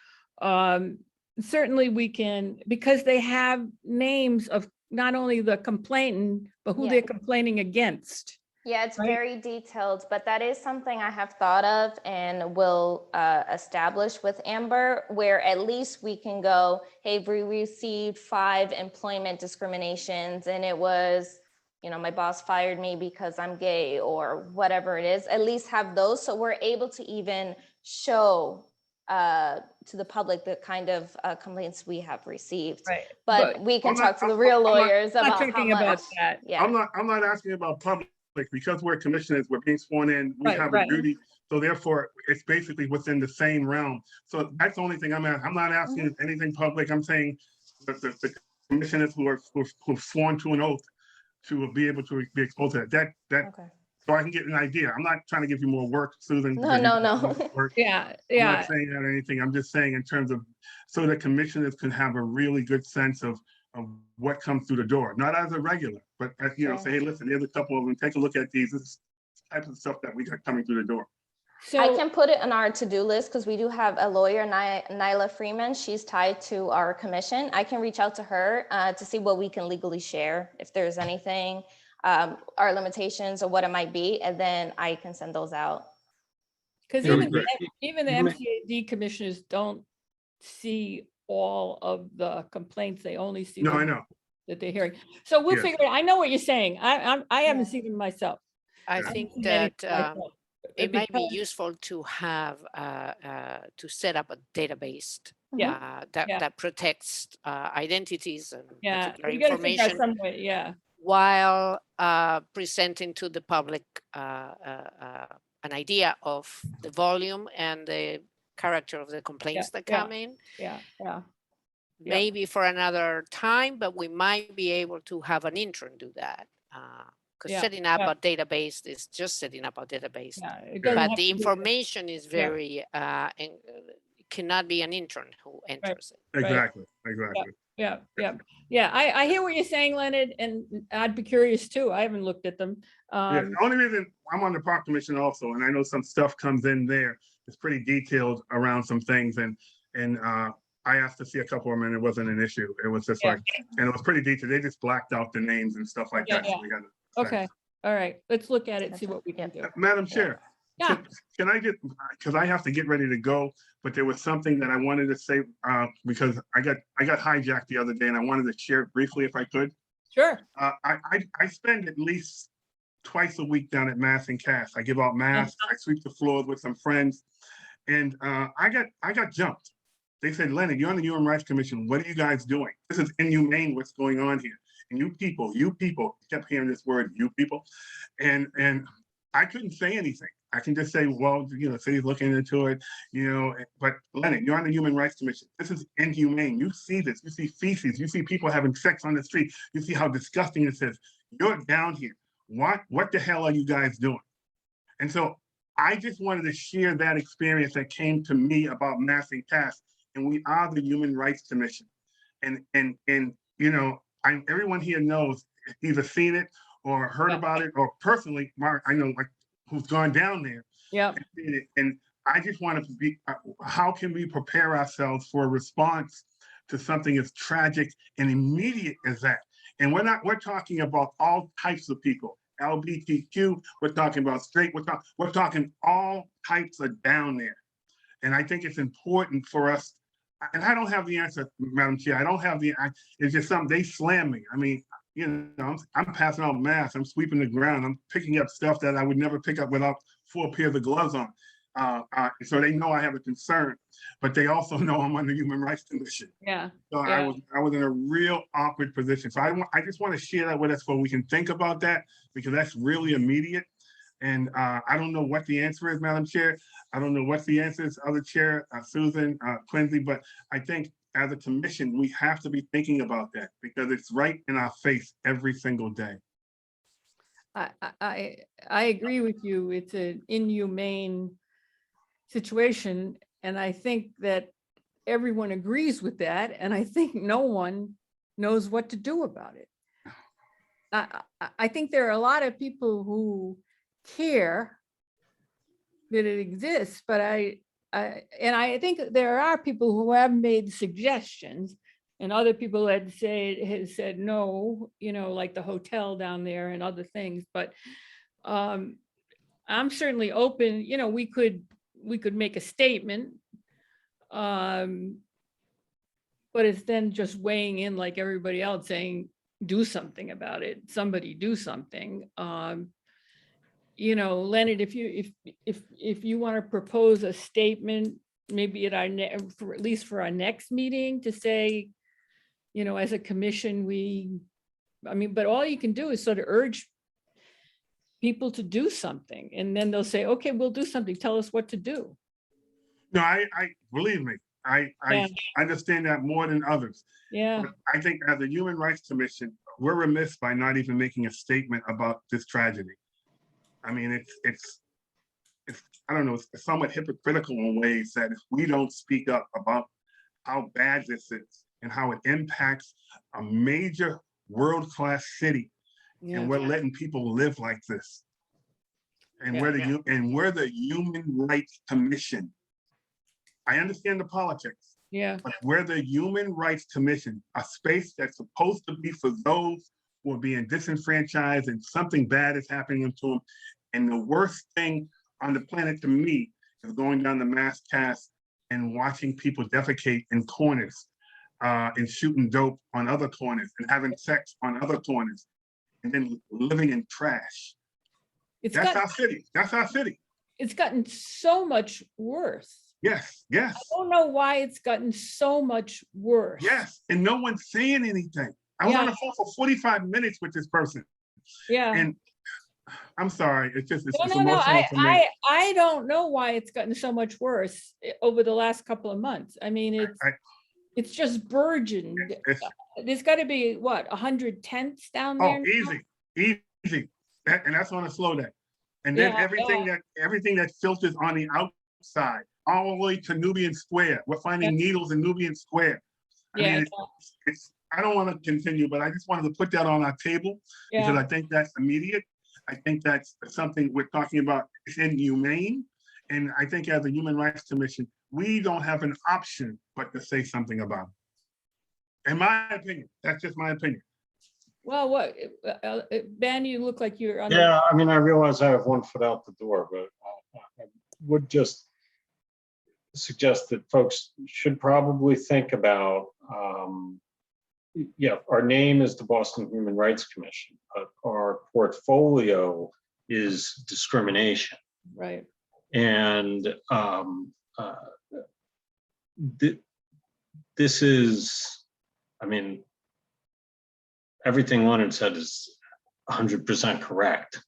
Certainly we can, because they have names of not only the complainant, but who Yeah. they're complaining against. Yeah, it's Right. very detailed, but that is something I have thought of and will establish with Amber, where at least we can go, hey, we received 5 employment discriminations and it was, my boss fired me because I'm gay or whatever it is. At least have those, so we're able to even show to the public the kind of complaints we have received. Right. But we can I'm not- talk to the real I'm not- lawyers I'm not about how talking much. about that. Yeah. I'm not asking about public, because we're commissioners, we're being sworn in, we Right, have right. a duty. So therefore, it's basically within the same realm. So that's the only thing I'm asking. I'm not asking anything public. I'm saying that the commissioners who are sworn to an oath to be able to be exposed to that, Okay. so I can get an idea. I'm not trying to give you more work, Susan. No, because you no, do no. more work. Yeah, I'm yeah, not saying that or anything. I'm just saying in terms of, so that commissioners can have a really good sense of what comes through the door, not as a regular, but Sure. say, hey, listen, there's a couple of them, take a look at these. This is the type of stuff that we got coming through the door. I so, can put it on our to-do list because we do have a lawyer, Nyla Freeman. She's tied to our commission. I can reach out to her to see what we can legally share, if there's anything, our limitations or what it might be, and then I can send those out. because Very even, good. even the You may- MCAD commissioners don't see all of the complaints, they only see No, the I know. that they're hearing. So we'll Yes. figure it, I know what you're saying. I haven't Yeah. seen them myself. I Yeah. think Seen any that myself, it might be because- useful to have to set up a database Yeah, yeah. that protects identities and Yeah, particular we gotta figure out information some way, yeah, while presenting to the public an idea of the volume and the character of the complaints that yeah. come in. yeah. Yeah. Maybe for another time, but we might be able to have an intern do that. Because Yeah, setting up yeah. a database is just setting up a database. It doesn't have But the to be- information is very, it cannot be an intern who enters it. Right. Exactly. Yeah, I hear what you're saying, Leonard, and I'd be curious too. I haven't looked at them. Yeah, the only reason I'm on the park commission also, and I know some stuff comes in there, it's pretty detailed around some things, and I asked to see a couple of them and it wasn't an issue. It was just Yeah. like, and it was pretty detailed. They just blacked out the names and stuff like Yeah, that. So we gotta- Okay, all right, let's look at it, see That's what we can do. Madam Chair. Yeah. Can I get, because I have to get ready to go, but there was something that I wanted to say, because I got hijacked the other day and I wanted to share it briefly if I could. Sure, I spend at least twice a week down at Mass and Cass. I give out masks, I sweep the floors with some friends. And I got jumped. They said, Leonard, you're on the Human Rights Commission. What are you guys doing? This is inhumane what's going on here. And you people, kept hearing this word, you people. And I couldn't say anything. I can just say, well, city's looking into it, but Leonard, you're on the Human Rights Commission. This is inhumane. You see this, you see feces, you see people having sex on the street. You see how disgusting this is. You're down here. What the hell are you guys doing? And so I just wanted to share that experience that came to me about Mass and Cass, and we are the Human Rights Commission. And everyone here knows, either seen it or heard Yeah. about it, or personally, Mark, I know who's gone down there. yeah, And I just want to be, how can we prepare ourselves for a response to something as tragic and immediate as that? And we're talking about all types of people, LGBTQ, we're talking about straight, we're talking all types of down there. And I think it's important for us, and I don't have the answer, Madam Chair, I don't have it's just something, they slam me. I mean, I'm passing out masks, I'm sweeping the ground, I'm picking up stuff that I would never pick up without 4 pairs of gloves on. So they know I have a concern, but they also know I'm on the Human Rights Commission. yeah, So Yeah. I was in a real awkward position. So I just want to share that with us so we can think about that, because that's really immediate. And I don't know what the answer is, Madam Chair. I don't know what the answer is, other Chair, Susan, Quincy, but I think as a commission, we have to be thinking about that because it's right in our face every single day. I agree with you. It's an inhumane situation, and I think that everyone agrees with that, and I think no one knows what to do about it. I think there are a lot of people who care that it exists, but I think there are people who have made suggestions, and other people had said no, you know, like the hotel down there and other things. But I'm certainly open. You know, we could make a statement, but it's then just weighing in like everybody else, saying do something about it. Somebody do something. You know, Leonard, if you want to propose a statement, maybe at our at least for our next meeting, to say, you know, as a commission, but all you can do is sort of urge people to do something, and then they'll say, okay, we'll do something. Tell us what to do. No, I believe me, I Yeah. understand that more than others. Yeah, But I think as a Human Rights Commission, we're remiss by not even making a statement about this tragedy. I mean, it's I don't know, it's somewhat hypocritical in ways that if we don't speak up about how bad this is and how it impacts a major world-class city, yeah, and we're letting people live like this. And Yeah. we're the Human Rights Commission. I understand the politics, yeah, but we're the Human Rights Commission, a space that's supposed to be for those who are being disenfranchised and something bad is happening to them. And the worst thing on the planet to me is going down the Mass Cast and watching people defecate in corners, and shooting dope on other corners and having sex on other corners, and then living in trash. it's That's gotten, our city. That's our city. it's gotten so much worse. Yes, yes, I don't know why it's gotten so much worse. yes. And no one's saying anything. I was on the phone for 45 minutes with this person. Yeah. And I'm sorry, it's just, it's No, emotional for me. I don't know why it's gotten so much worse over the last couple of months. I mean, it's just burgeoned. It's- There's got to be, what, 100 tents down there? Oh, now? easy. And that's on a slow day. And then Yeah, everything that filters on the outside, all the way to Nubian Square. We're finding needles in Nubian Square. I Yeah, mean, I don't want to continue, but I just wanted to put that on our table because yeah, I think that's immediate. I think that's something we're talking about. It's inhumane. And I think as a Human Rights Commission, we don't have an option but to say something about it. In my opinion, that's just my opinion. well, what, Ben, you look like you're on. Yeah, I mean, I realize I have one foot out the door, but I would just suggest that folks should probably think about, yeah, our name is the Boston Human Rights Commission, but our portfolio is discrimination. Right. And this is, I mean, everything Leonard said is 100% correct,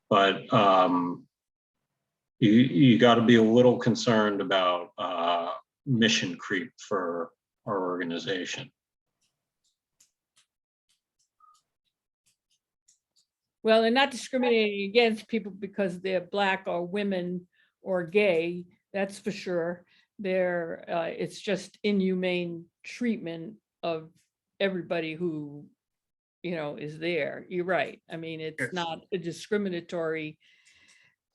but you got to be a little concerned about mission creep for our organization. Well, they're not discriminating against people because they're Black or women or gay, that's for sure. It's just inhumane treatment of everybody who, you know, is there. You're right. I mean, it's Yes. not a discriminatory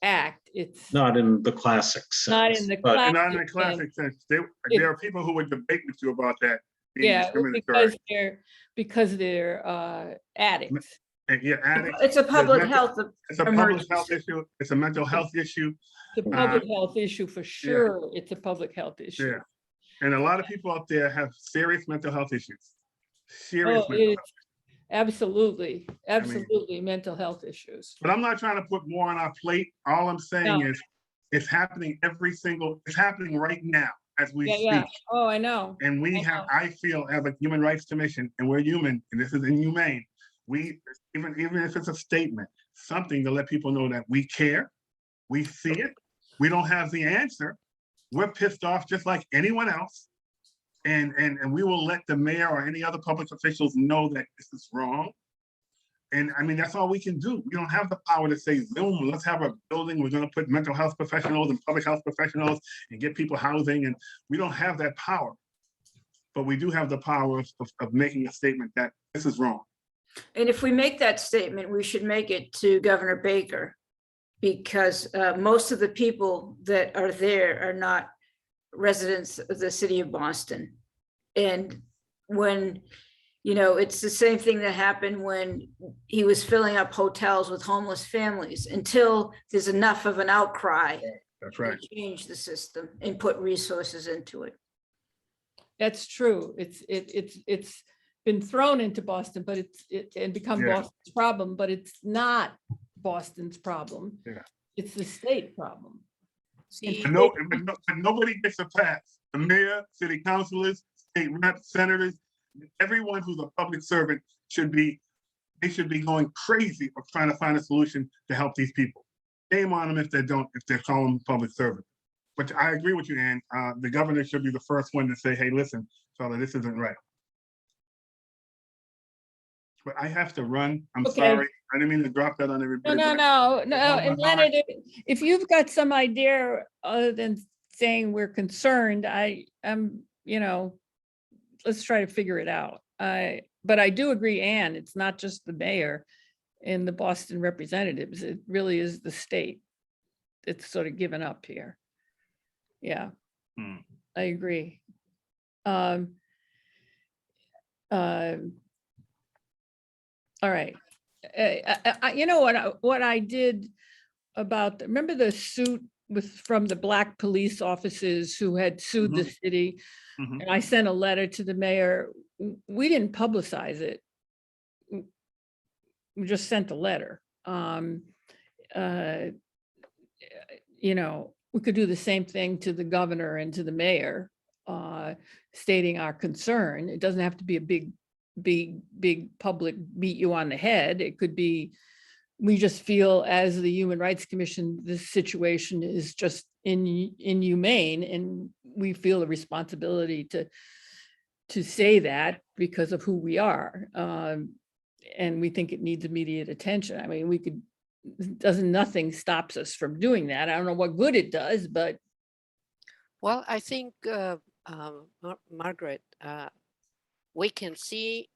act. It's Not in the classic sense. not in the but- classic And not in a sense. classic sense. There are people who would debate with you about that being Yeah, discriminatory. because they're addicts. And yeah, addicts, It's a public mental- health. it's a public emergency. health issue. It's a mental health issue. It's a public health issue for sure. It's a public health issue. Yeah. And a lot of people out there have serious mental health issues. Serious Oh, mental it's health. absolutely mental health issues. But I'm not trying to put more on our plate. All I'm saying No. is it's happening it's happening right now as we Yeah, speak. yeah. Oh, I know. And I feel as a Human Rights Commission, and we're human, and this is inhumane. Even if it's a statement, something to let people know that we care, we see it, we don't have the answer. We're pissed off just like anyone else. And we will let the mayor or any other public officials know that this is wrong. And I mean, that's all we can do. We don't have the power to say, Zoom, let's have a building, we're gonna put mental health professionals and public health professionals and get people housing, and we don't have that power. But we do have the power of making a statement that this is wrong. And if we make that statement, we should make it to Governor Baker, because most of the people that are there are not residents of the city of Boston. And when, you know, it's the same thing that happened when he was filling up hotels with homeless families. Until there's enough of an outcry That's to right. change the system and put resources into it. That's true. It's been thrown into Boston, but and become Yeah. Boston's problem, but it's not Boston's problem. Yeah. It's the state problem. See, But nobody gets a pass. The mayor, city councilors, state reps, senators, everyone who's a public servant they should be going crazy of trying to find a solution to help these people. Shame on them if they're calling public servant. But I agree with you, Ann. The governor should be the first one to say, hey, listen, fella, this isn't right. But I have to run. I'm Okay. sorry. I didn't mean to drop that on No, everybody. no, but no, no. on And my Leonard, if you've got some idea other than saying we're concerned, I'm, you know, let's try to figure it out. But I do agree, Ann, it's not just the mayor and the Boston representatives. It really is the state. It's sort of given up here. Yeah, Hmm. I agree. All right. You know what I did about, remember the suit from the Black police officers who had sued the city? Mhm. And I sent a letter to the mayor. We didn't publicize it. We just sent a letter. You know, we could do the same thing to the governor and to the mayor, stating our concern. It doesn't have to be a big public beat you on the head. It could be, we just feel as the Human Rights Commission, this situation is just inhumane, and we feel a responsibility to say that because of who we are. And we think it needs immediate attention. I mean, nothing stops us from doing that. I don't know what good it does, but. well, I think, Margaret, we can see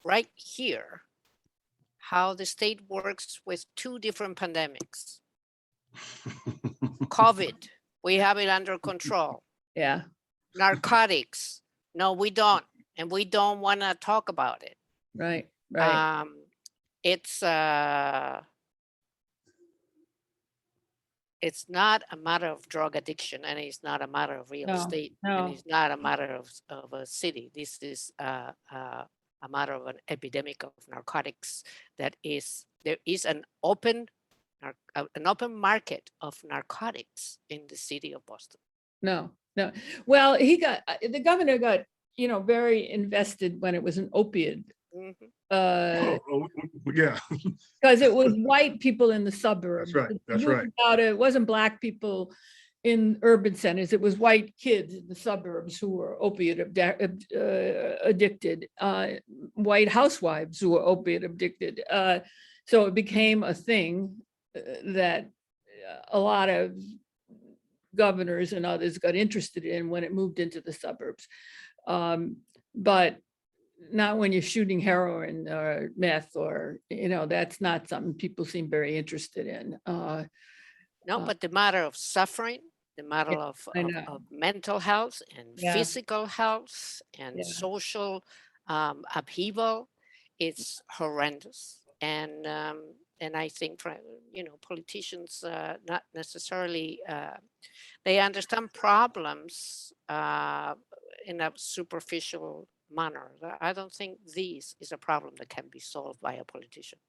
right here how the state works with two different pandemics. COVID, we have it under control. Yeah, Narcotics, no, we don't. And we don't want to talk about it. right. It's not a matter of drug addiction, and it's not a matter of real No, estate, no. and it's not a matter of a city. This is a matter of an epidemic of narcotics. There is an open market of narcotics in the city of Boston. No. Well, the governor got, you know, very invested when it was an opiate. Mhm. Yeah, Because it was white people in the suburbs. That's right, that's right. It wasn't Black people in urban centers. It was white kids in the suburbs who were opiate addicted, white housewives who were opiate addicted. So it became a thing that a lot of governors and others got interested in when it moved into the suburbs. But not when you're shooting heroin or meth, or, you know, that's not something people seem very interested in. No, but the matter of suffering, the matter of I know. mental health and Yeah. physical health and Yeah. social upheaval, it's horrendous. And I think, you know, politicians not necessarily, they understand problems in a superficial manner. I don't think this is a problem that can be solved by a politician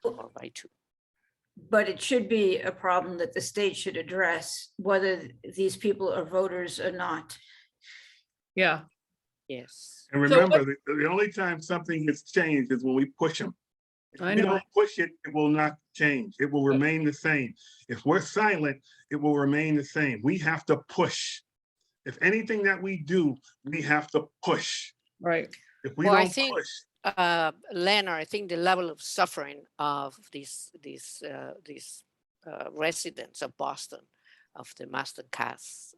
or by two. But it should be a problem that the state should address, whether these people are voters or not. Yeah, Yes. and So remember, the only time something gets changed is when we push them. If I we know. don't push it, it will not change. It will remain the same. If we're silent, it will remain the same. We have to push. If anything that we do, we have to push. Right. If we Well, I don't think- push, Leonard, I think the level of suffering of these residents of Boston, of the Master Cass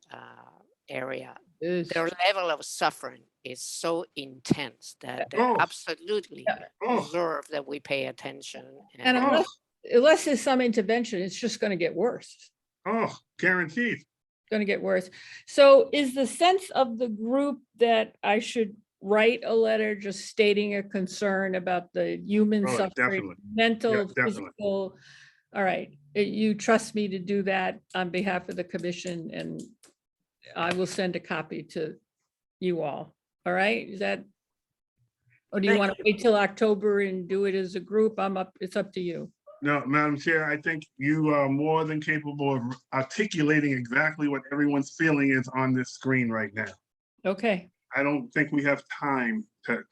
area, Is- their level of suffering is so intense that they Oh. absolutely oh, deserve that we pay attention. And oh, unless there's some intervention, it's just going to get worse. oh, guaranteed. Going to get worse. So is the sense of the group that I should write a letter just stating a concern about the human Oh, suffering, definitely. mental, Yeah, definitely. physical? All right, you trust me to do that on behalf of the commission, and I will send a copy to you all. All right, is that? Or do you Thank want to wait till October and do it as a group? It's up to you. No, Madam Chair, I think you are more than capable of articulating exactly what everyone's feeling is on this screen right now. Okay, I don't think we have time to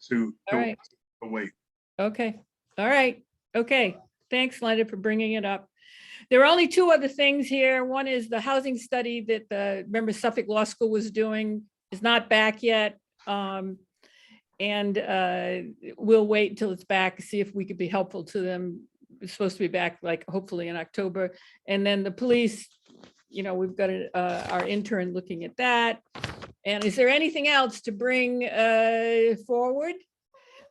all right. wait. Okay, all right, okay. Thanks, Leonard, for bringing it up. There are only two other things here. One is the housing study that the, remember Suffolk Law School was doing is not back yet. And we'll wait until it's back, see if we could be helpful to them. It's supposed to be back like hopefully in October. And then the police, we've got our intern looking at that. And is there anything else to bring forward?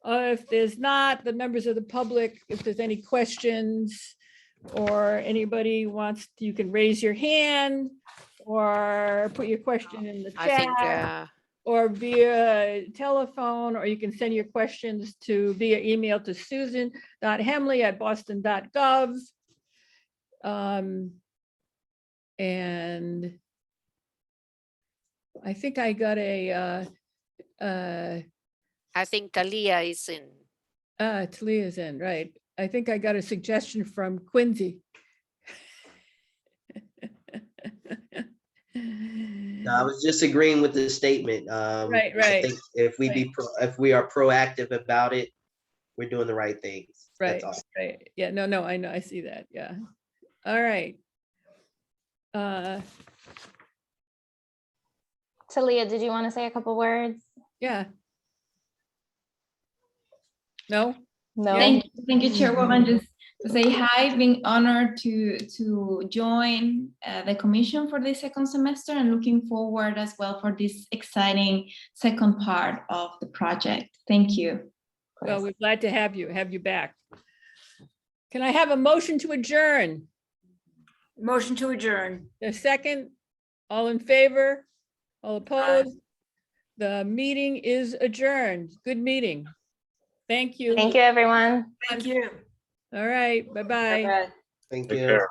If there's not, the members of the public, if there's any questions or anybody wants, you can raise your hand or put your question in the I think chat or via telephone, or you can send your questions via email to susan.hemley@boston.gov. And I think I got I think Talia is in. Talia's in, right. I think I got a suggestion from Quincy. No, I was just agreeing with the statement. Right, I right, think if we are proactive about it, we're doing the right things. right, That's all. right. Yeah, no, I know, I see that, yeah. All right. Talia, did you want to say a couple words? Yeah. No? No. Thank you, Chairwoman. Just to say hi, being honored to join the commission for the second semester and looking forward as well for this exciting second part of the project. Thank you. Well, we're glad to have you back. Can I have a motion to adjourn? Motion to adjourn. A second? All in favor? All opposed? The meeting is adjourned. Good meeting. Thank you. Thank you, everyone. Thank you. All right, bye-bye. Bye-bye. Thank Take you. care.